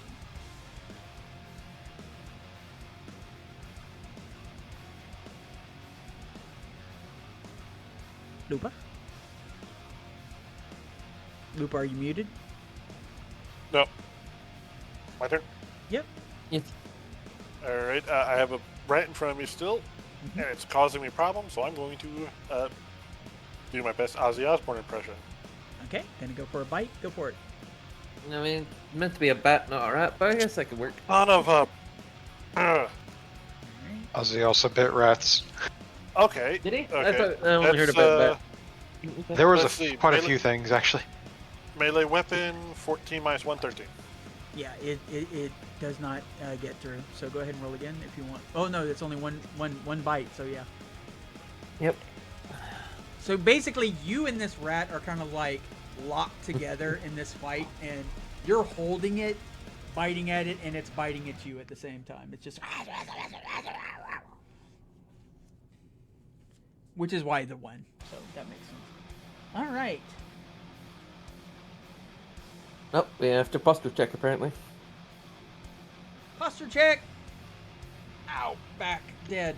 Lupa? Lupa, are you muted? No. My turn. Yep. Yes. All right. I have a rat in front of me still, and it's causing me problems. So I'm going to do my best Ozzy Osbourne impression. Okay, gonna go for a bite. Go for it. I mean, it's meant to be a bat, not a rat, but I guess that could work. Son of a. Ozzy also bit rats. Okay. Did he? I Okay. thought I only heard That's, about bat. There was Let's see, quite a melee- few things actually. Melee weapon, 14 minus 113. Yeah, it does not get through. So go ahead and roll again if you want. Oh no, it's only one bite. So yeah. Yep. So basically, you and this rat are kind of like locked together in this fight, and you're holding it, biting at it, and it's biting at you at the same time. It's just, which is why the one. So that makes sense. All right. Oh, we have to posture check apparently. Posture check. Ow, back, dead.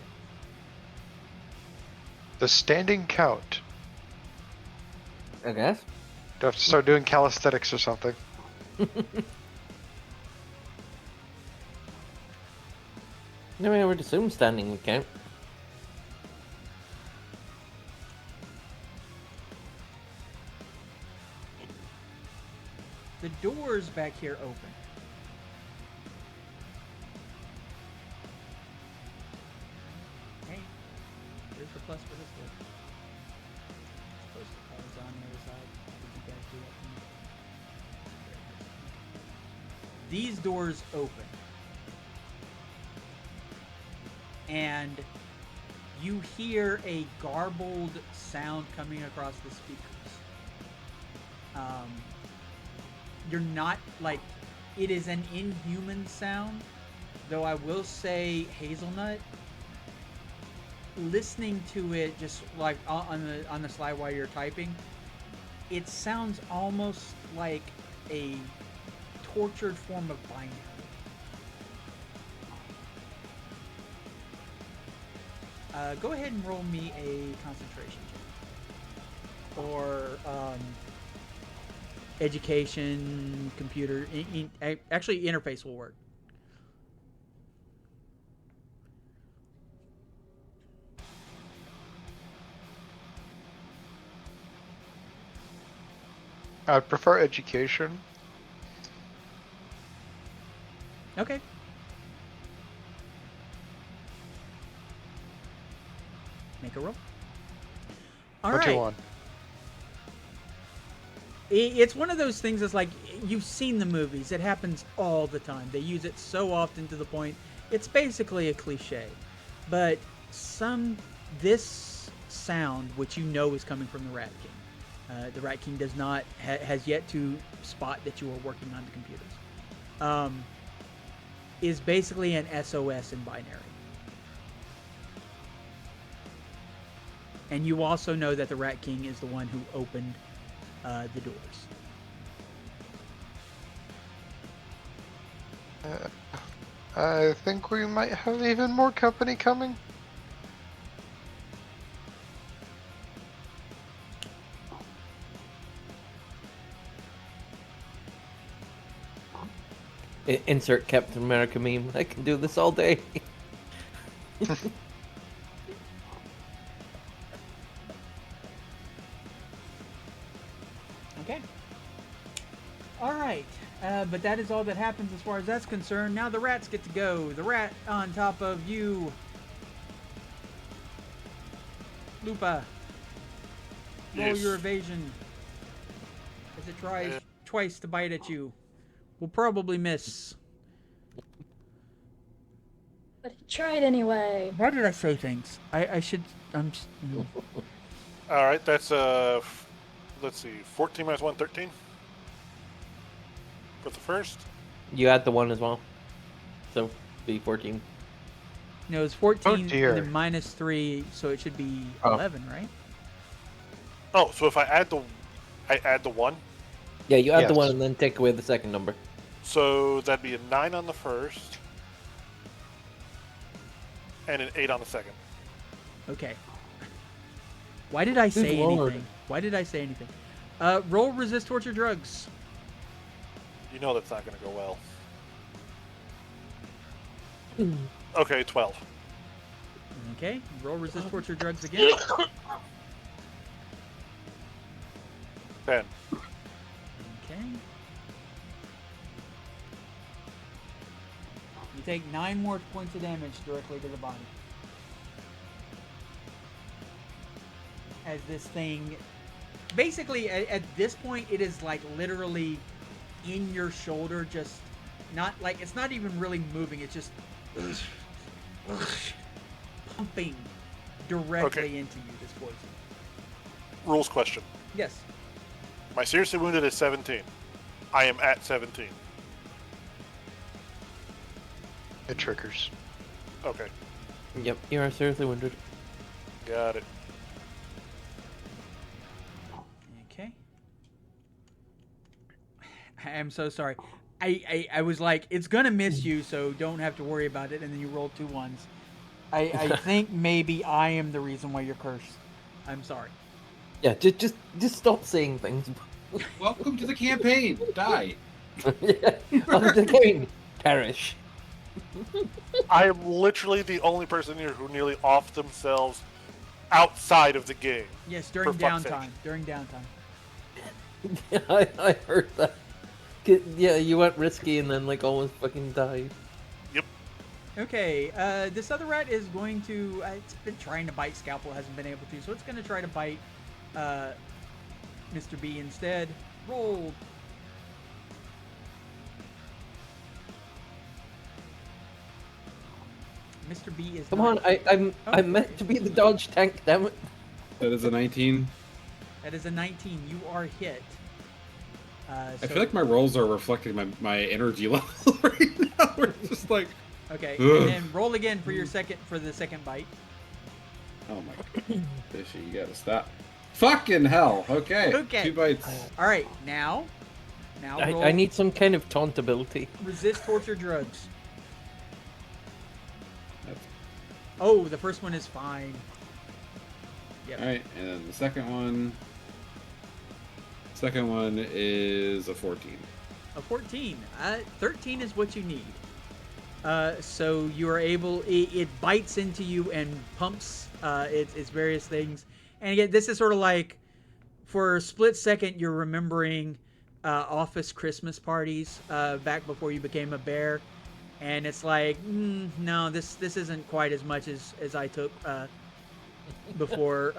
The standing count. I guess. Do I have to start doing calisthenics or something? I mean, I would assume standing would count. The doors back here open. Okay. the plus for this door? Supposed to is on the other side. Did you guys do that for me? These doors open. And you hear a garbled sound coming across the speakers. You're not like, it is an inhuman sound, though I will say Hazelnut, listening to it just like on the slide while you're typing, it sounds almost like a tortured form of binary. Go ahead and roll me a concentration check. Or education, computer, actually interface will work. I'd prefer education. Okay. Make a roll. All What do right. you want? It's one of those things that's like, you've seen the movies. It happens all the time. They use it so often to the point it's basically a cliche. But this sound, which you know is coming from the Rat King. The Rat King does not has yet to spot that you are working on the computers. Is basically an SOS in binary. And you also know that the Rat King is the one who opened the doors. I think we might have even more company coming. Insert Captain America meme. I can do this all day. Okay. All right. But that is all that happens as far as that's concerned. Now the rats get to go. The rat on top of you. Lupa. Roll Yes. your evasion. As it tries twice to bite at you. Will probably miss. But try it anyway. Why did I say things? I should... All right, that's let's see, 14 minus 1, 13 for the first. You add the 1 as well. So, be 14. No, it's 14 and dear. then minus 3, so it should be 11, right? Oh, so if I add the 1, Yeah, you add the Yes. 1 and then take away the second number. so that'd be a 9 on the first and an 8 on the second. Okay. Why did I say Good lord. anything? Why did I say anything? Roll resist torture drugs. You know that's not going to go well. Okay, 12. Okay, roll resist torture drugs again. 10. Okay. You take 9 more points of damage directly to the body. As this thing... Basically, at this point, it is like literally in your shoulder, just not like... It's not even really moving, it's just... pumping directly Okay. into you, this poison. Rules question. Yes. My seriously wounded is 17. I am at 17. It triggers. Okay, Yep, you are seriously wounded. got it. Okay. I'm so sorry. I was like, it's gonna miss you, so don't have to worry about it. And then you rolled 2 1s. I think maybe I am the reason why you're cursed. I'm sorry. Yeah, just stop saying things. Welcome to the campaign. Die. Yeah, on the game. Perish. I am literally the only person here who nearly offed themselves outside of the game. Yes, during For fuck's downtime. sake. During downtime. Yeah, I heard that. 'Cause, yeah, you went risky and then like almost fucking died. Yep. Okay, this other rat is going to. It's been trying to bite Scalpel, hasn't been able to, so it's going to try to bite Mr. B instead. Roll. Mr. B is. Come not on, hit. I'm Oh, I'm meant to be the dodge tank. Damn it! That is a 19. That is a 19. You are hit. I feel like my rolls are reflecting my energy level right now. We're just like, Okay, ugh. and then roll again for the second bite. oh my god, Fishy, you gotta stop. Fucking hell. Okay. Okay. 2 bites. All right, now roll. I need some kind of taunt ability. Resist torture drugs. That's- Oh, the first one is fine. Yep. All right, and then the second one. Second one is a 14. A 14. 13 is what you need. So you are able. It bites into you and pumps its various things. And again, this is sort of like, for a split second, you're remembering office Christmas parties back before you became a bear, and it's like, no, this isn't quite as much as I took before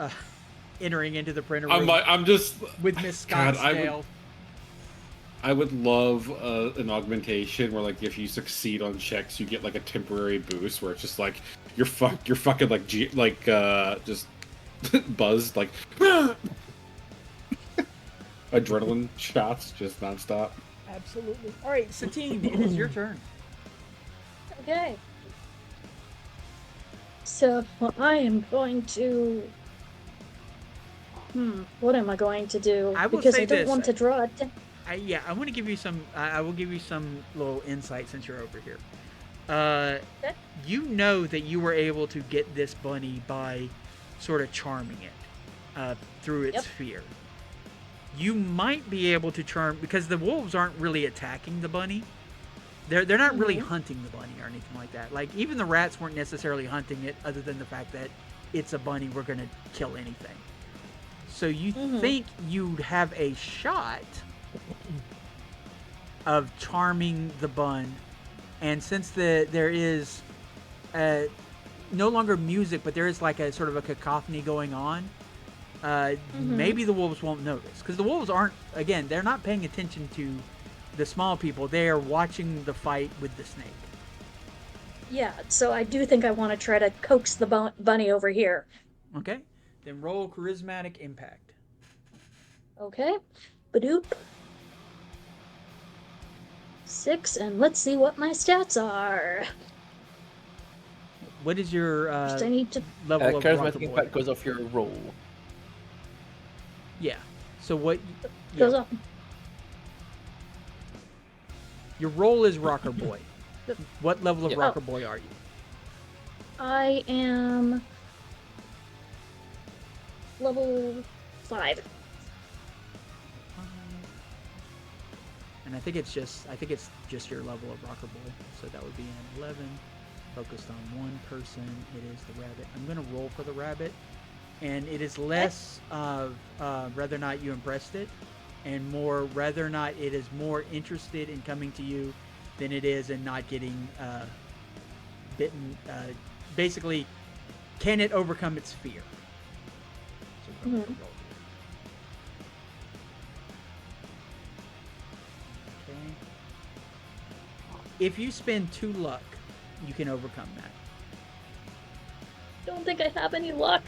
entering into the printer room I'm just with Miss God, Scottsdale. I would love an augmentation where, like, if you succeed on checks, you get like a temporary boost where it's just like you're fucking like just buzzed, like adrenaline shots just nonstop. Absolutely. All right, Satine, it is your turn. Okay. So I am going to. What am I going to do? I will because say I don't this, want to draw it. I want to give you some. I will give you some little insight since you're over here. Okay. You know that you were able to get this bunny by sort of charming it through its Yep. fear. You might be able to charm, because the wolves aren't really attacking the bunny. They're not really hunting the bunny or anything like that. Like, even the rats weren't necessarily hunting it, other than the fact that it's a bunny. We're gonna kill anything. So you think you'd have a shot of charming the bun, and since there is no longer music, but there is like a sort of a cacophony going on, maybe the wolves won't notice, because the wolves aren't, again, they're not paying attention to the small people. They are watching the fight with the snake. Yeah, so I do think I want to try to coax the bunny over here. Okay, then roll charismatic impact. Okay. Badoop. 6, and let's see what my stats are. What is your First I need to. level of rocker Charismatic boy? impact goes off your roll. Yeah. So what? Goes Yeah. up. Your role is rocker boy. What level of Yeah. rocker boy are you? I am level 5. And I think it's just your level of rocker boy. So that would be an 11. Focused on one person. It is the rabbit. I'm gonna roll for the rabbit, and it is less of whether or not you impressed it, and more whether or not it is more interested in coming to you than it is in not getting bitten. Basically, can it overcome its fear? So we're gonna roll here. Okay. If you spend 2 luck, you can overcome that. Don't think I have any luck.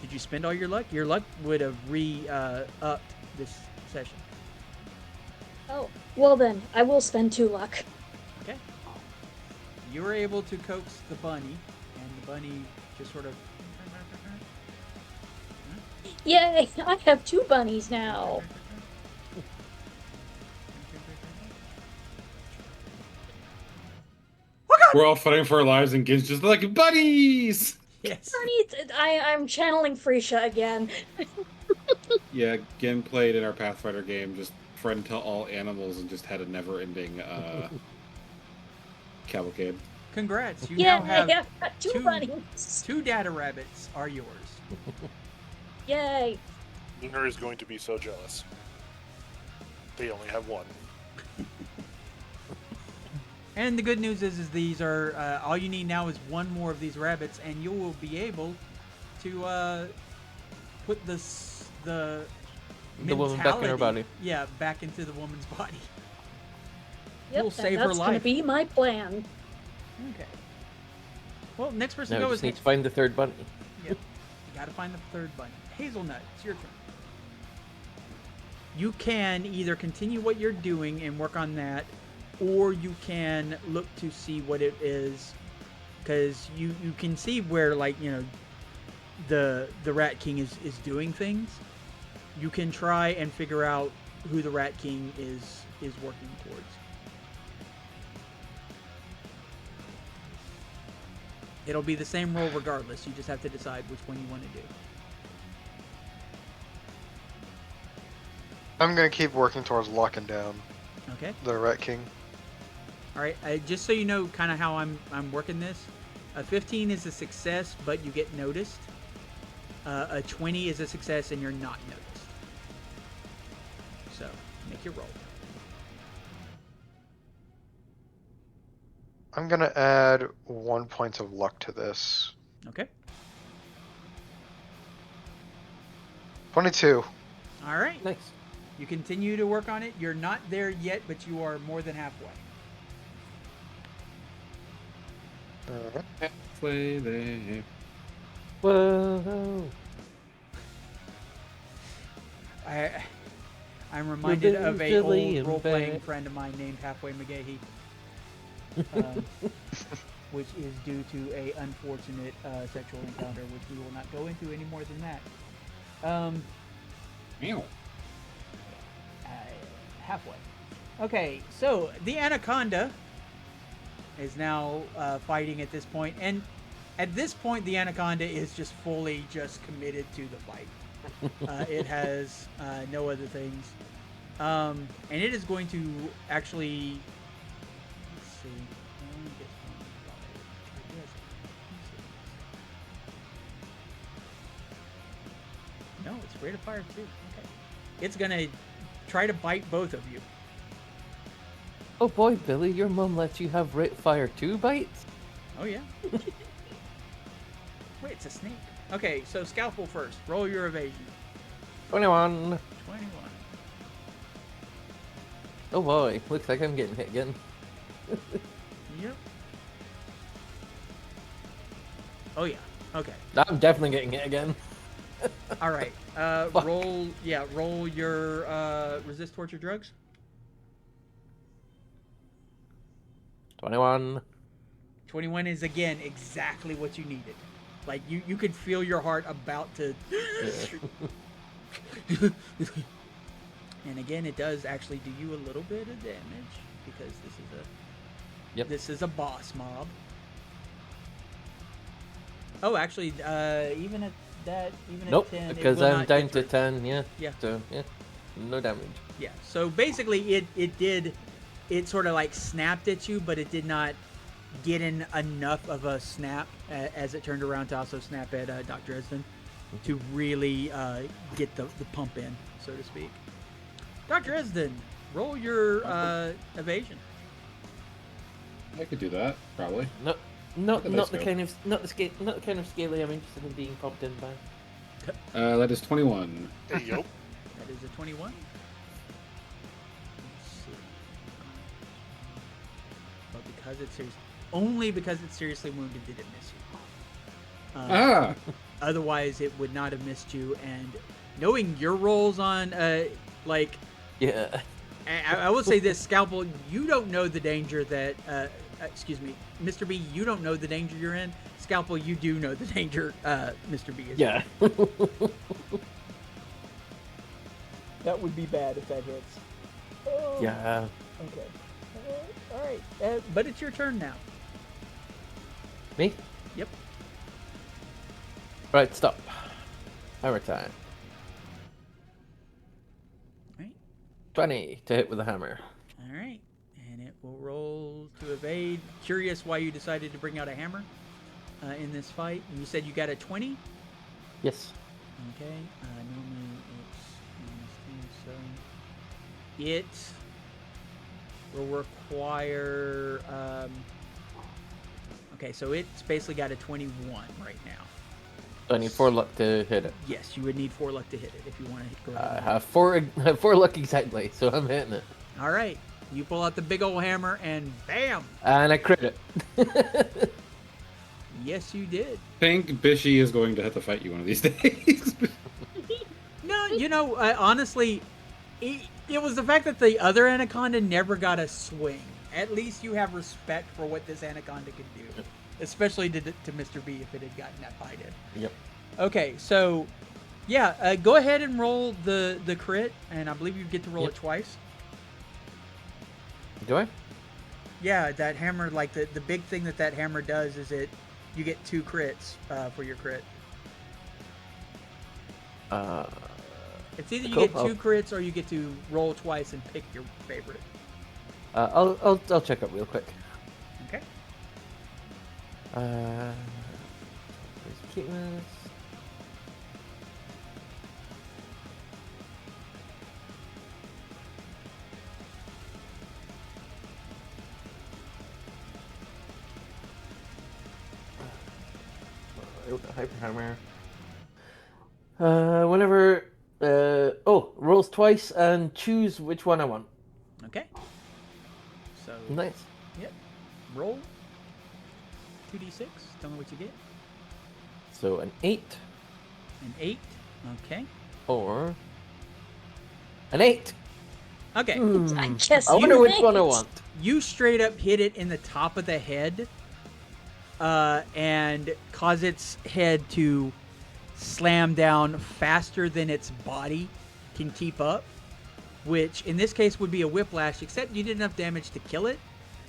Did you spend all your luck? Your luck would have upped this session. Oh, well then, I will spend 2 luck. Okay. You were able to coax the bunny, and the bunny just sort of. Yay! I have 2 bunnies now. We're all fighting for our lives, and Gin's just like, buddies! Yes. I'm channeling Freesia again. Yeah, Gin played in our Pathfinder game, just friend to all animals, and just had a never-ending cavalcade. Congrats. You Yeah, now have I've got 2 bunnies. 2 data rabbits are yours. Yay! Lunar is going to be so jealous. They only have one. And the good news is these are all you need now is one more of these rabbits, and you will be able to put the woman back in her mentality- body. Yeah, back into the woman's body. Yep, You'll and save her that's gonna life. be my plan. Okay. Well, next person Now to we go just is need to find the third bunny. Yep. You gotta find the third bunny. Hazelnut, it's your turn. You can either continue what you're doing and work on that, or you can look to see what it is, because you can see where, like, you know, the Rat King is doing things. You can try and figure out who the Rat King is working towards. It'll be the same role regardless. You just have to decide which one you want to do. I'm gonna keep working towards locking down Okay. the Rat King. All right. Just so you know, kind of how I'm working this. A 15 is a success, but you get noticed. A 20 is a success, and you're not noticed. So make your roll. I'm gonna add 1 point of luck to this. Okay. 22. All right. Nice. You continue to work on it. You're not there yet, but you are more than halfway. Alright. Halfway there. Whoa. I'm reminded of a Billy old and role-playing Beck. friend of mine named Halfway McGahee, which is due to a unfortunate sexual encounter, which we will not go into any more than that. Meow. Halfway. Okay, so the anaconda is now fighting at this point, and at this point the anaconda is just fully just committed to the fight. It has no other things, and it is going to actually, let's see, no, it's rate of fire too. Okay, it's gonna try to bite both of you. Oh boy, Billy, your mom lets you have rate fire 2 bites? Oh yeah. Wait, it's a snake. Okay, so scalpel first. Roll your evasion. 21. 21. Oh boy, looks like I'm getting hit again. Yep. Oh yeah. Okay. I'm definitely getting hit again. All right. Fuck. Roll. Yeah. Roll your resist torture drugs. 21. 21 is again exactly what you needed. Like you could feel your heart about to. And again, it does actually do you a little bit of damage because this is a boss mob. Oh, actually, even at that, even Nope, at 10, because it will I'm not down get to through. 10, yeah. Yeah. So, yeah, no damage. Yeah. So basically, it sort of like snapped at you, but it did not get in enough of a snap as it turned around to also snap at Dr. Dresden to really get the pump in, so to speak. Dr. Dresden, roll your evasion. I could do that, probably. No, Look at not this the go. kind of scaly I'm interested in being pumped in by. That is 21. Hey, yo. That is a 21. Let's see. But because it's only because it's seriously wounded did it miss you. Otherwise, it would not have missed you. And knowing your rolls on, like, Yeah. I will say this, Scalpel, you don't know the danger that, excuse me, Mr. B, you don't know the danger you're in. Scalpel, you do know the danger Mr. B is Yeah. in. That would be bad if that hits. Oh. Yeah. Okay. All right. But it's your turn now. Me? Yep. Right, stop. Hammer time. Right. 20 to hit with a hammer. All right. And it will roll to evade. Curious why you decided to bring out a hammer in this fight. And you said you got a 20? Yes. Okay. Normally it's minus 2, so it will require. Okay, so it's basically got a 21 right now. So I need 4 luck to hit it. Yes, you would need 4 luck to hit it if you want to go ahead. I have 4 luck exactly, so I'm hitting it. All right, you pull out the big old hammer and bam! And I crit it. Yes, you did. I think Bishy is going to have to fight you one of these days. No, honestly, it was the fact that the other anaconda never got a swing. At least you have respect for what this anaconda could do, especially to Mr. B if it had gotten that bite in. Yep. Okay, so yeah, go ahead and roll the crit, and I believe you get to roll it twice. Do I? Yeah, that hammer, like the big thing that hammer does is you get 2 crits for your crit. It's either you Cool. get 2 crits or you get to roll twice and pick your favorite. I'll check up real quick. Okay. Where's cuteness? Hyper hammer. Whenever rolls twice and choose which one I want. Okay. So Nice. Yep. Roll 2d6. Tell me what you get. So an 8 An 8. Okay. or an 8. Okay. I guess I wonder which right. one I want. You straight up hit it in the top of the head, and cause its head to slam down faster than its body can keep up, which in this case would be a whiplash, except you did enough damage to kill it,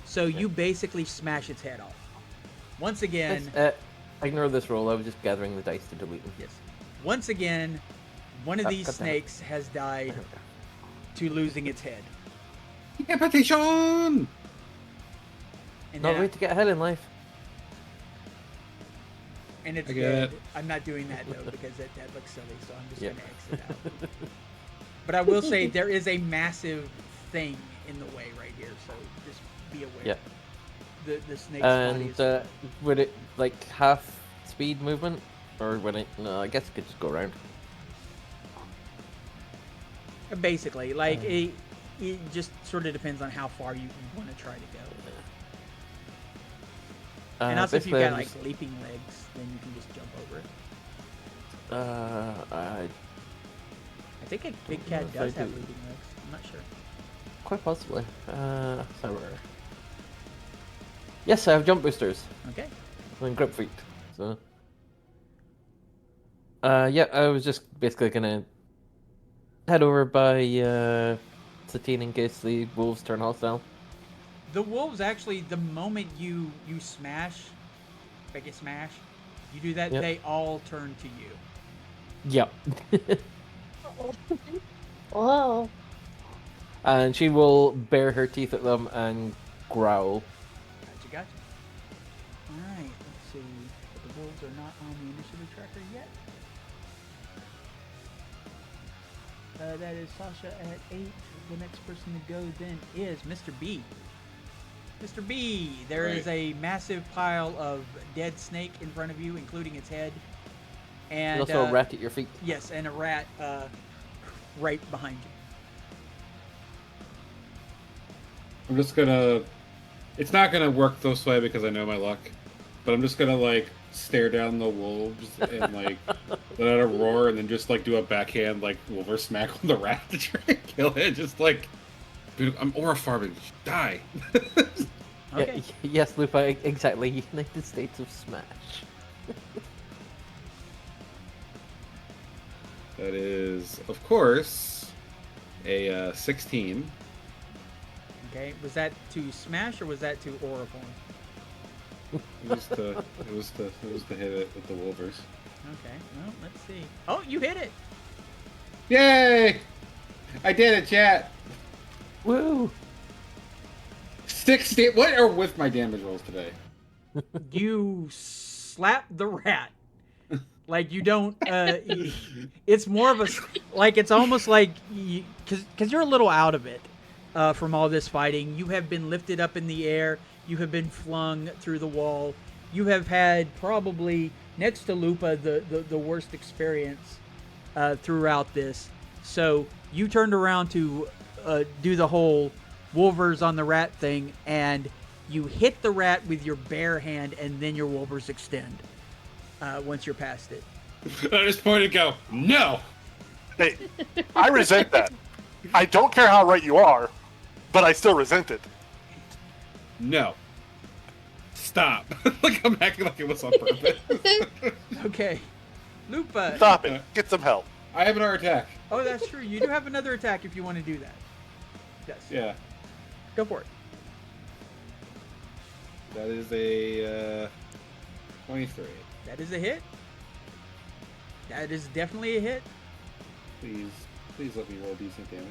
so you basically smash its head off. Once again, Ignore this roll. I was just gathering the dice to delete them. yes. Once again, one of these God damn it. snakes has died to losing its head. Decapitation! And Not then way to get ahead in life. and it's I get dead. it. I'm not doing that though because that looks silly, so I'm just Yeah. gonna exit out. But I will say there is a massive thing in the way right here, so just be aware. Yeah. The snake's body And is would it like half speed movement, or would it? No, I guess it could just go around. basically like it just sort of depends on how far you want to try to go. And also, if you've basically, got I'm like just- leaping legs, then you can just jump over it. I think a big know cat if does I have do. leaping legs. I'm not sure. Quite possibly. Somewhere. Yes, I have jump boosters. Okay. And grip feet. So. Yeah, I was just basically gonna head over by Satine in case the wolves turn hostile. The wolves actually, the moment you smash, like a smash, you do that, Yep. they all turn to you. Yep. Whoa. And she will bare her teeth at them and growl. Gotcha. Alright, let's see. But the wolves are not on the initiative tracker yet. That is Sasha at 8. The next person to go then is Mr. B. Mr. B, there is a massive pile of dead snake in front of you, including its head. And There's also a rat at your feet. Yes, and a rat right behind you. I'm just gonna... It's not gonna work this way because I know my luck. But I'm just gonna, like, stare down the wolves and, like, let out a roar and then just, like, do a backhand, like, wolver smack on the rat to try and kill it. Just, like... Dude, I'm aura farming. Die! Okay. Yes, Lupa, exactly. United States of Smash. That is, of course, a 16. Okay. Was that to smash or was that to aura form? It was to hit it with the wolvers. Okay. Well, let's see. Oh, you hit it. Yay! I did it, chat. Woo! 60. What are with my damage rolls today? You slap the rat. Like you don't. It's more of a like it's almost like because you're a little out of it. from all this fighting. You have been lifted up in the air. You have been flung through the wall. You have had probably, next to Lupa, the worst experience throughout this. So you turned around to do the whole Wolvers on the rat thing, and you hit the rat with your bare hand, and then your Wolvers extend once you're past it. I just point and go, no! Hey, I resent that. I don't care how right you are, but I still resent it. No. Stop. Like, I'm acting like it was on purpose. Okay. Lupa. Stop it. Get some help. I have another attack. Oh, that's true. You do have another attack if you want to do that. Yes. Yeah. Go for it. That is a 23. That is a hit. That is definitely a hit. Please let me roll decent damage.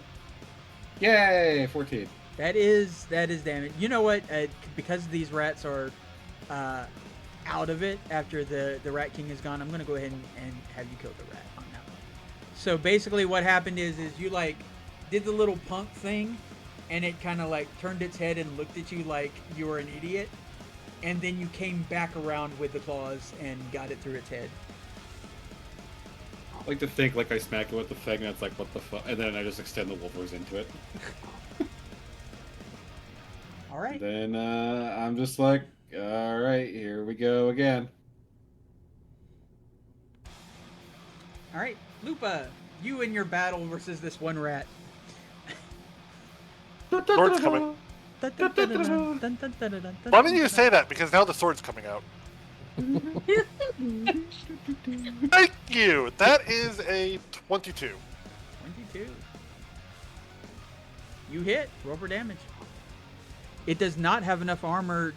Yay! 14. That is damage. You know what? Because these rats are out of it after the Rat King is gone, I'm going to go ahead and have you kill the rat on that one. So basically what happened is you like did the little punk thing, and it kind of like turned its head and looked at you like you were an idiot, and then you came back around with the claws and got it through its head. I like to think like I smack it with the thing, and it's like, what the fuck? And then I just extend the Wolvers into it. All right. Then I'm just like, all right, here we go again. All right, Lupa, you and your battle versus this one rat. Sword's coming. Why didn't you say that? Because now the sword's coming out. Thank you. That is a 22. 22. You hit. Roll for damage. It does not have enough armor,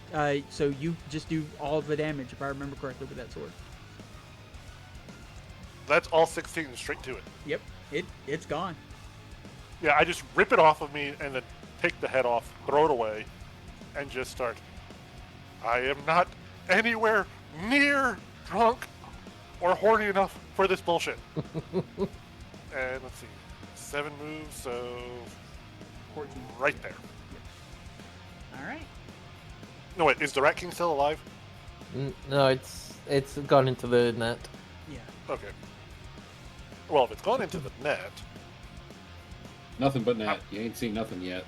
so you just do all of the damage, if I remember correctly, with that sword. That's all 16 straight to it. Yep. It's gone. Yeah, I just rip it off of me and then take the head off, throw it away, and just start. I am not anywhere near drunk or horny enough for this bullshit. And let's see. 7 moves, so 14. right there. All right. No, wait, is the Rat King still alive? No, it's gone into the net. Yeah. Okay. Well, if it's gone into the net, Nothing but net. You ain't seen nothing yet.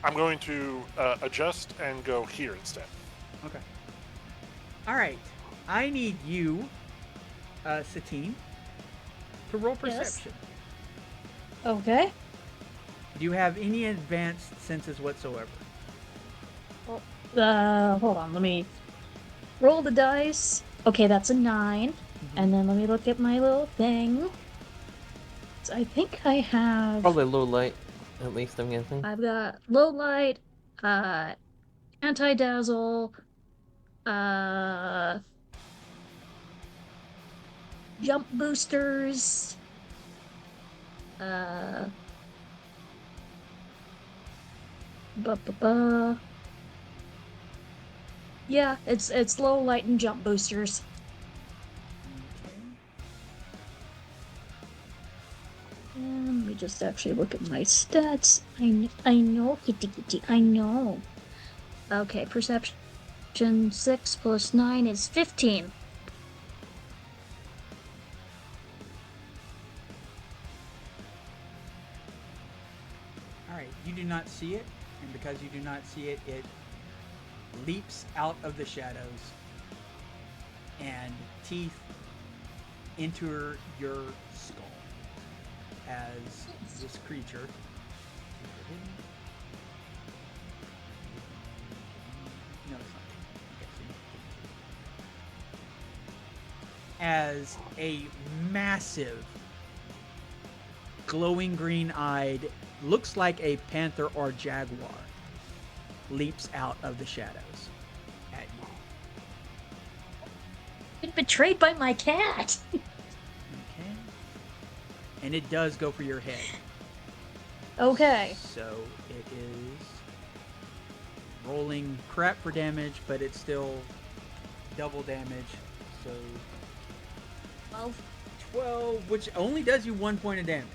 I'm going to adjust and go here instead. Okay. All right. I need you, Satine, to roll Yes. perception. Okay. Do you have any advanced senses whatsoever? Hold on. Let me roll the dice. Okay, that's a 9. And then let me look at my little thing. So I think I have. Probably low light, at least I'm guessing. I've got low light, anti dazzle, jump boosters, ba ba ba. Yeah, it's low light and jump boosters. Okay. And let me just actually look at my stats. I know, kitty, I know. Okay, perception 6 plus 9 is 15. All right. You do not see it, and because you do not see it, it leaps out of the shadows, and teeth enter your skull as this creature. No, it's not. Okay, so as a massive, glowing green-eyed, looks like a panther or jaguar, leaps out of the shadows at you. Been betrayed by my cat. Okay. And it does go for your head. Okay. So it is rolling crap for damage, but it's still double damage. So 12, which only does you 1 point of damage.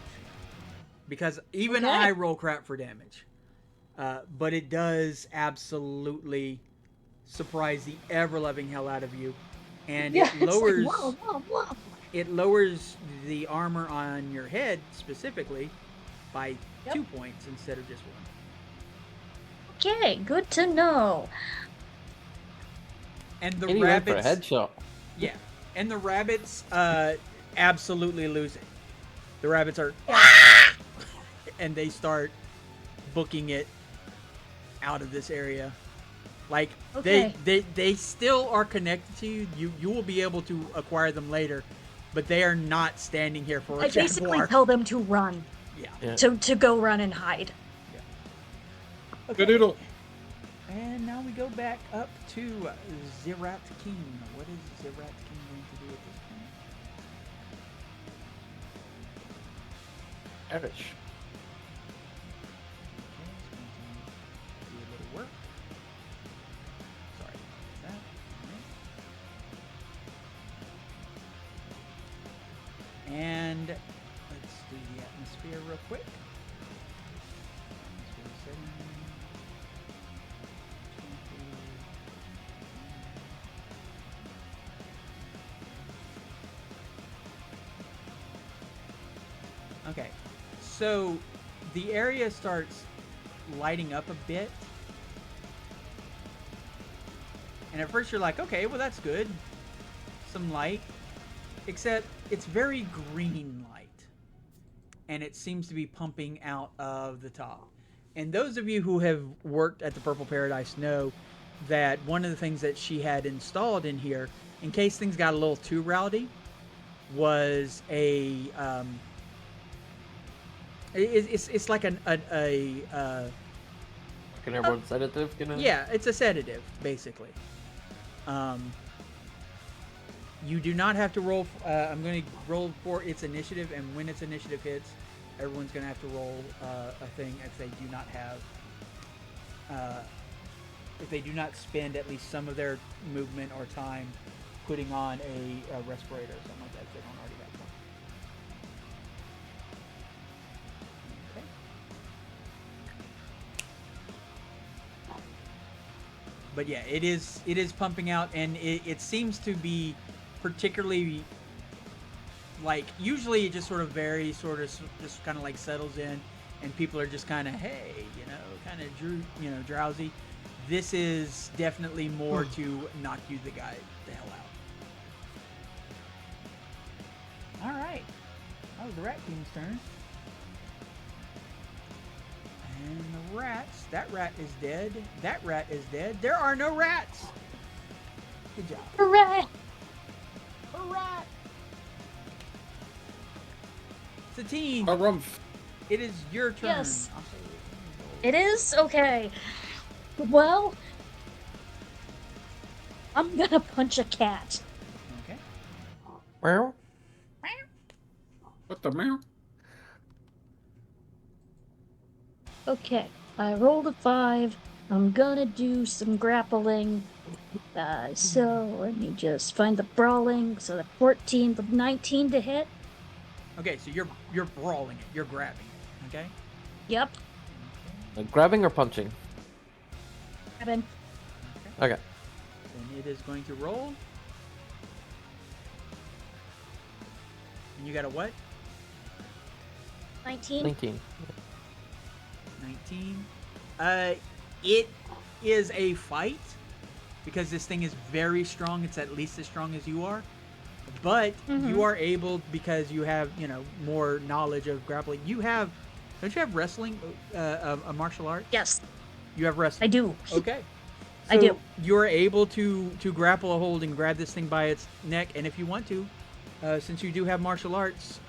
Because even Okay. I roll crap for damage. but it does absolutely surprise the ever-loving hell out of you, and Yeah, it it's like, lowers whoa, whoa, whoa. the armor on your head specifically by Yep. 2 points instead of just 1. Okay, good to know. And the And he went for a rabbits, headshot. yeah, and the rabbits absolutely lose it. The rabbits are, and they start booking it out of this area. Like Okay. they still are connected to you. You will be able to acquire them later, but they are not standing here for a I basically jaguar. tell them to run, Yeah. Yeah. to go run and hide. Okay. Gadoodle. And now we go back up to Zirat King. What is Zirat King going to do at this point? Perish. Okay, it's going to do a little work. Sorry about that. Alright. And let's do the atmosphere real quick. Atmosphere setting. 20. Okay, so the area starts lighting up a bit. And at first you're like, okay, well that's good. Some light. Except it's very green light. And it seems to be pumping out of the top. And those of you who have worked at the Purple Paradise know that one of the things that she had installed in here, in case things got a little too rowdy, was a it's like Like an airborne sedative, you know? yeah, it's a sedative basically. You do not have to roll. I'm going to roll for its initiative, and when its initiative hits, everyone's going to have to roll a thing if they do not have. If they do not spend at least some of their movement or time putting on a respirator or something like that, if they don't already have one. Okay. But yeah, it is pumping out, and it seems to be particularly like usually it just sort of varies, sort of just kind of like settles in, and people are just kind of kind of drowsy. This is definitely more to knock you the hell out. All right, that was the Rat King's turn. And the rats, that rat is dead. That rat is dead. There are no rats. Good job. Hooray! Hurrah! Satine, Harumph. it is your turn. Yes. I'll say It is? Okay. Well, I'm gonna punch a cat. Okay. Well, What the meow? Okay, I rolled a 5. I'm gonna do some grappling. So let me just find the brawling. So the 14, the 19 to hit. Okay, so you're brawling it. You're grabbing it. Okay. Yep. grabbing or punching? Grabbing. Okay. Then it is going to roll. And you got a what? 19. 19. 19. It is a fight because this thing is very strong. It's at least as strong as you are. But you are able, because you have, more knowledge of grappling. Don't you have wrestling, a martial art? Yes, You have wrestling. I do. Okay. I do. You're able to grapple a hold and grab this thing by its neck, and if you want to, since you do have martial arts,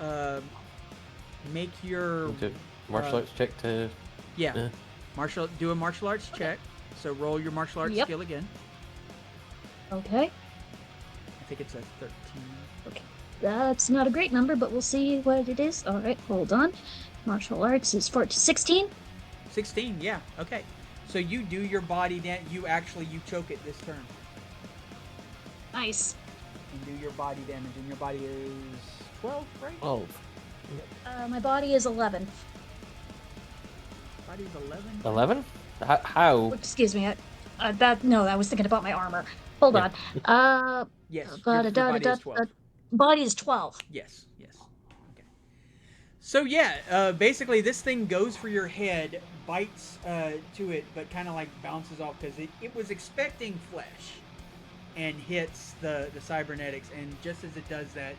make your Do martial arts check to. yeah, do a martial arts check. So roll your martial arts Yep. skill again. Okay. I think it's a 13. Okay. That's not a great number, but we'll see what it is. All right, hold on. Martial arts is 16. 16. Yeah. Okay. So you do your body dance. You choke it this turn Nice. and do your body damage, and your body is 12, right? 12. My body is 11. 5, body's 11. 11? How? Excuse me. I was thinking about my armor. Hold Yeah. on. Yes, your body is 12. Body is 12. Yes. Okay. So yeah, basically this thing goes for your head, bites to it, but kind of like bounces off because it was expecting flesh, and hits the cybernetics, and just as it does that,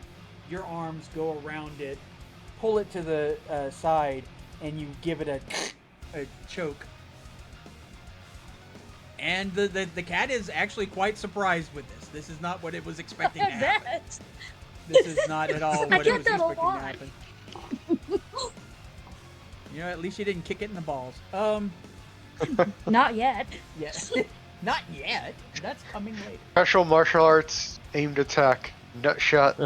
your arms go around it, pull it to the side, and you give it a choke. And the cat is actually quite surprised with this. This is not what it was expecting to happen. This is not at all what it was expecting to happen. You know, at least you didn't kick it in the balls. Not yet. Yes. Not yet. That's coming later. Special martial arts aimed attack. Nut shot.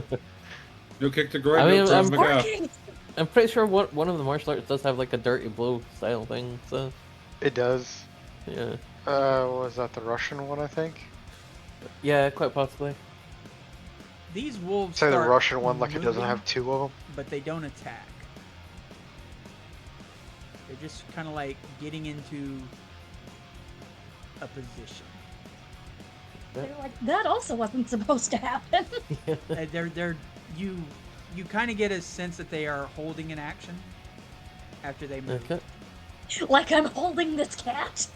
No kick to groin. I mean, no I'm Krav Maga. Working. I'm pretty sure one of the martial arts does have like a dirty blow style thing, so It does. yeah. Was that the Russian one, I think? Yeah, quite possibly. These wolves Say the start Russian one like it doesn't moving, have two of them. but they don't attack. They're just kind of like getting into a position. They're like, that also wasn't supposed to happen. You kind of get a sense that they are holding an action after they move. Okay. Like I'm holding this cat.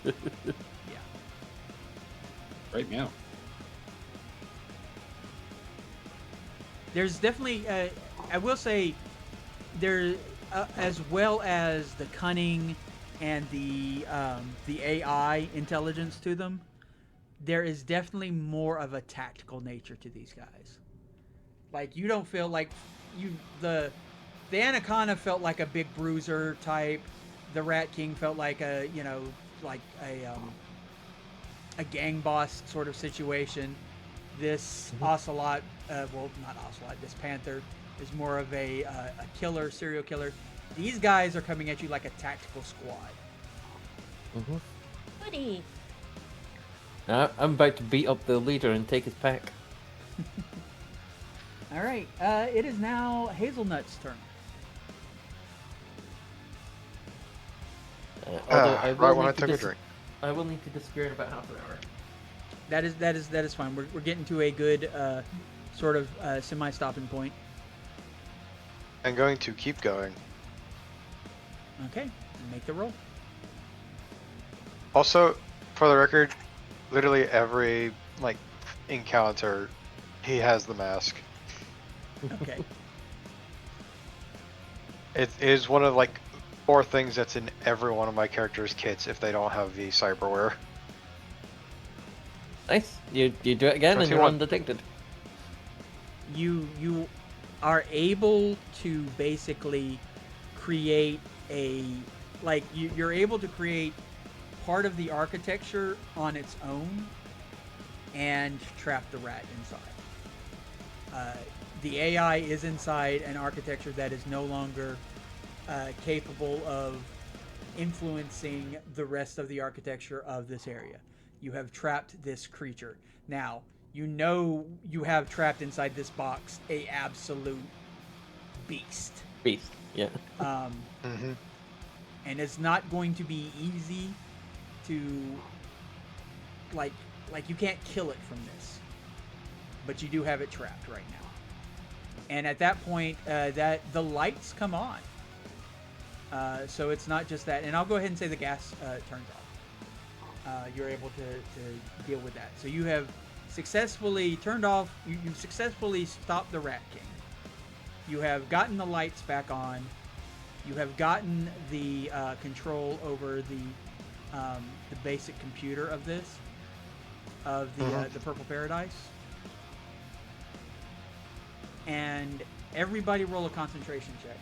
Yeah. Right now. There's definitely, I will say, there, as well as the cunning and the AI intelligence to them, there is definitely more of a tactical nature to these guys. Like, you don't feel like the Anaconda felt like a big bruiser type. The Rat King felt like a gang boss sort of situation. This Ocelot, not Ocelot, this Panther is more of a killer, serial killer. These guys are coming at you like a tactical squad. Mm-hmm. Goody. I'm about to beat up the leader and take his pack. All right, it is now Hazelnut's turn. Although Right when I took a drink. I will need to disappear in about half an hour. That is fine. We're getting to a good sort of semi-stopping point. I'm going to keep going. Okay, make the roll. Also, for the record, literally every encounter, he has the mask. Okay. It is one of 4 things that's in every one of my characters' kits if they don't have the cyberware. Nice. You do it again and you're 21. undetected. You are able to basically create you're able to create part of the architecture on its own and trap the rat inside. The AI is inside an architecture that is no longer capable of influencing the rest of the architecture of this area. You have trapped this creature. Now, you know you have trapped inside this box a absolute beast. Beast. Yeah. Mm-hmm. And it's not going to be easy to like you can't kill it from this, but you do have it trapped right now. And at that point, that the lights come on. So it's not just that. And I'll go ahead and say the gas turns off. You're able to deal with that. So you have successfully turned off. You've successfully stopped the Rat King. You have gotten the lights back on. You have gotten the control over the basic computer of this, of the Purple Paradise. And everybody roll a concentration check.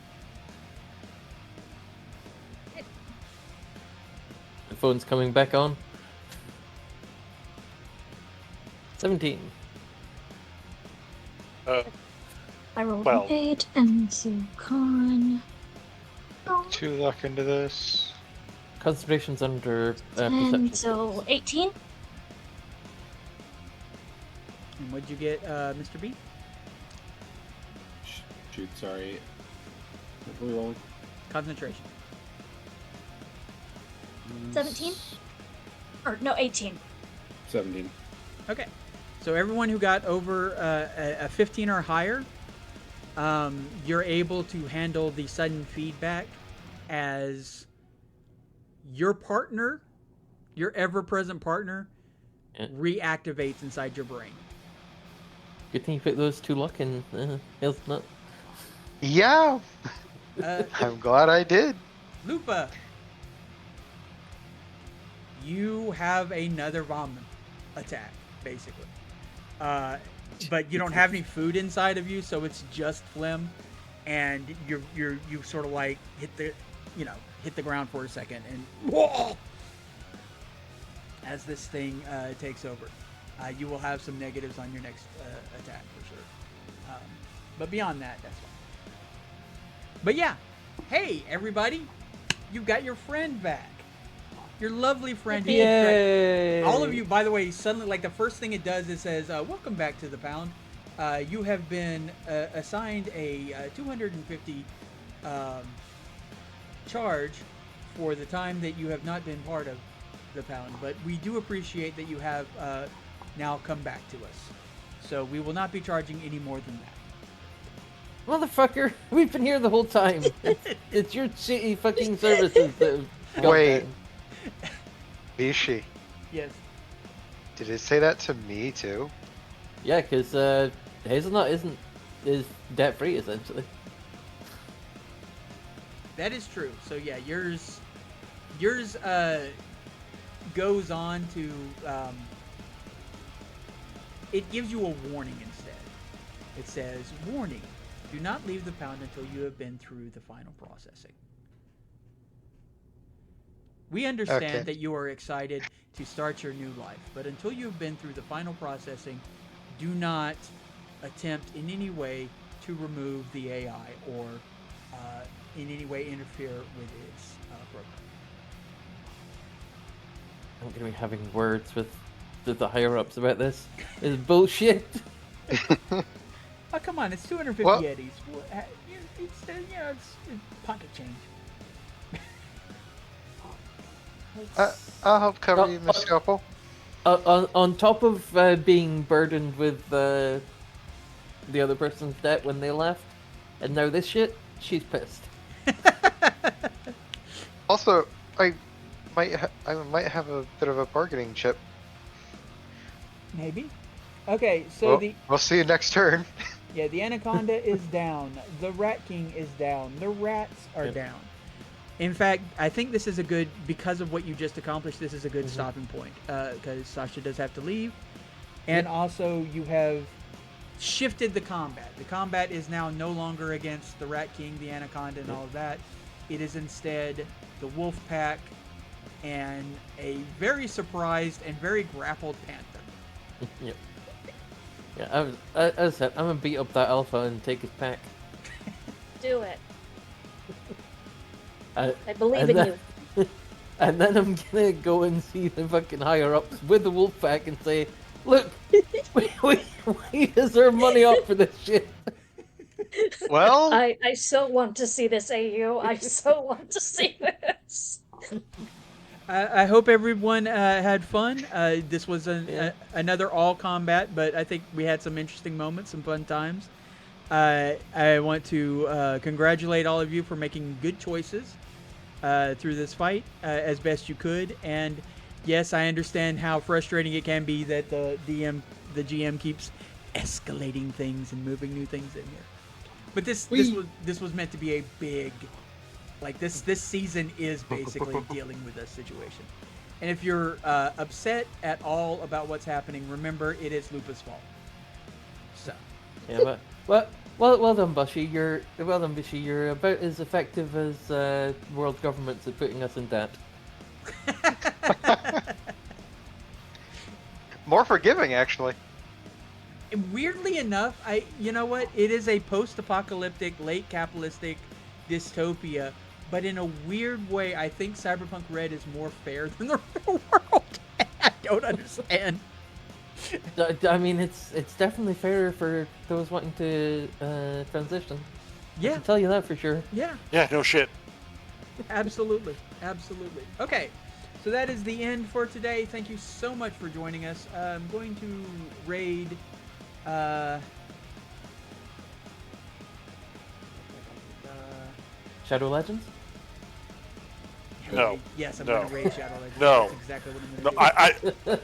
The phone's coming back on. 17. I rolled 12. an 8 and so con. 2 luck into this. Concentration's under And perception. so 18. And what'd you get, Mr. B? Shoot, sorry. What were we rolling? Concentration. 17? Or, no, 18. 17. Okay. So everyone who got over a 15 or higher, you're able to handle the sudden feedback as your partner, your ever-present partner, Yeah. reactivates inside your brain. Good thing you put those 2 luck in health nut. Yeah, Uh, I'm glad I did. Lupa, you have another vomit attack, basically. But you don't have any food inside of you, so it's just phlegm, and you sort of like hit the ground for a second, and whoa, as this thing takes over, you will have some negatives on your next attack for sure. But beyond that, that's fine. But yeah, hey everybody, you've got your friend back. Your lovely friend. Yay! All of you, by the way, suddenly, like the first thing it does, it says, "Welcome back to the pound. You have been assigned a 250 charge for the time that you have not been part of the pound. But we do appreciate that you have now come back to us. So we will not be charging any more than that." Motherfucker, we've been here the whole time. It's your shitty fucking services that have gone Wait. down. Bishi, Yes. did it say that to me too? Yeah, because Hazelnut is debt free essentially. That is true. So yeah, yours goes on to it gives you a warning instead. It says, "Warning, do not leave the pound until you have been through the final processing." We understand Okay. that you are excited to start your new life, but until you've been through the final processing, do not attempt in any way to remove the AI or in any way interfere with its program. I'm gonna be having words with the higher ups about this. It's bullshit. Oh, come on, it's 250 Well- eddies. It's pocket change. I'll help cover Oh, you, Miss Scalpel. On top of being burdened with the other person's debt when they left, and now this shit, she's pissed. Also, I might have a bit of a bargaining chip. Maybe. Okay, so Well, the we'll see you next turn. the anaconda is down. The rat king is down. The rats are Yep. down. In fact, I think this is a good, because of what you just accomplished, this is a good Mhm. stopping point. Because Sasha does have to leave. And also, you have shifted the combat. The combat is now no longer against the Rat King, the Anaconda, and all of that. It is instead the Wolf Pack and a very surprised and very grappled Panther. Yep. Yeah, as I said, I'm gonna beat up that alpha and take his pack. Do it. Uh, I believe and in then- you. And then I'm gonna go and see the fucking higher ups with the wolf pack and say, "Look, we deserve money off for this shit." Well, I so want to see this, AU. I so want to see this. I hope everyone had fun. This was Yeah. another all combat, but I think we had some interesting moments, some fun times. I want to congratulate all of you for making good choices through this fight as best you could. And yes, I understand how frustrating it can be that the GM keeps escalating things and moving new things in here. But this was meant to be a big, like this season is basically dealing with this situation. And if you're upset at all about what's happening, remember it is Lupa's fault. So. Yeah, but well done, Bushy. You're about as effective as world governments at putting us in debt. more forgiving, actually. Weirdly enough, you know what? It is a post-apocalyptic, late capitalistic dystopia, but in a weird way, I think Cyberpunk Red is more fair than the real world. I don't understand. I mean, it's definitely fairer for those wanting to transition. I Yeah, can tell you that for sure. yeah, Yeah, no shit. absolutely. Okay, So that is the end for today. Thank you so much for joining us. I'm going to raid. Shadow Legends? No. Yes, I'm No. going to raid Shadow Legends. No. That's exactly what I'm No, going to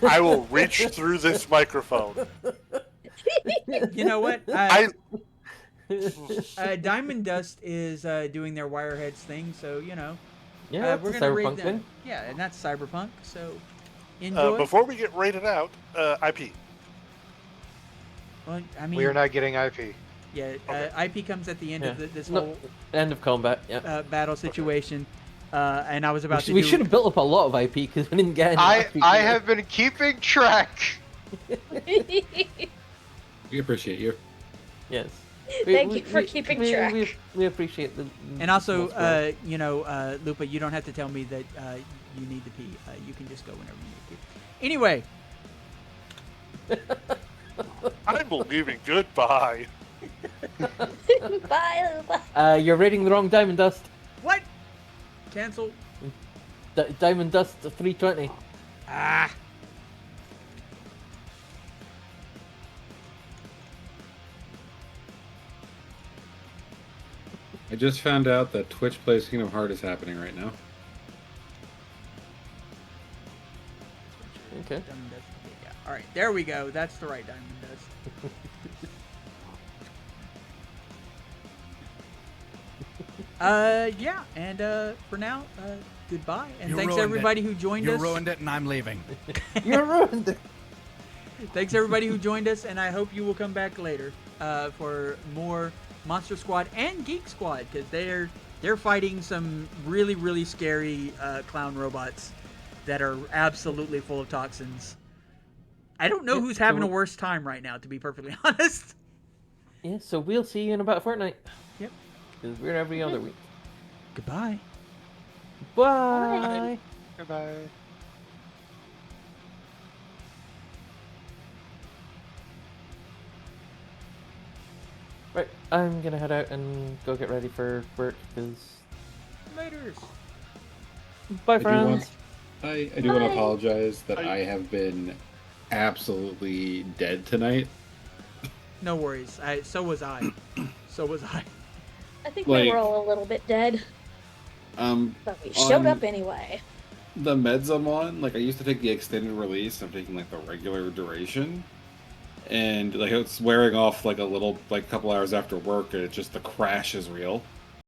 do. I will reach through this microphone. You know what? I Diamond Dust is doing their Wireheads thing, so Yeah, we're that's a gonna raid Cyberpunk them. thing. Yeah, and that's Cyberpunk. So enjoy. before we get rated out, IP. Well, I mean, We are not getting IP. yeah, Okay. IP comes at the end of this No, whole end of combat. Yeah. battle situation, and I was about We to should have built up a lot of IP because we didn't get any. I IP have been keeping track. We appreciate you. Yes. Thank you for keeping track. We appreciate the. And also, what's going Lupa, you don't have to tell me that you need to pee. You can just go whenever you need to. Anyway, I'm leaving. Goodbye. Bye, Lupa. on. You're rating the wrong Diamond Dust. what? Cancel. Diamond Dust 320. Ah. I just found out that Twitch Plays Kingdom Heart is happening right now. Okay. Diamond Dust. Okay, yeah. All right, there we go. That's the right Diamond Dust. Yeah, and for now, goodbye, and You thanks ruined everybody it. who joined You us. ruined it, and I'm leaving. You ruined it. Thanks everybody who joined us, and I hope you will come back later for more Monster Squad and Geek Squad, because they're fighting some really scary clown robots that are absolutely full of toxins. I don't know Yeah, who's having so- a worse time right now, to be perfectly honest. Yeah, so we'll see you in about a fortnight. Yep. Because we're every other week. Goodbye. Bye. Goodbye. Right, I'm gonna head out and go get ready for work because. Laters. Bye, I do friends. want, I do want to Bye. apologize that I- I have been absolutely dead tonight. No worries. So was I. So was I. I think we Like- were all a little bit dead, but we showed on- up anyway. The meds I'm on, like I used to take the extended release, I'm taking like the regular duration. And like it's wearing off like a little, like a couple hours after work, and it's just the crash is real.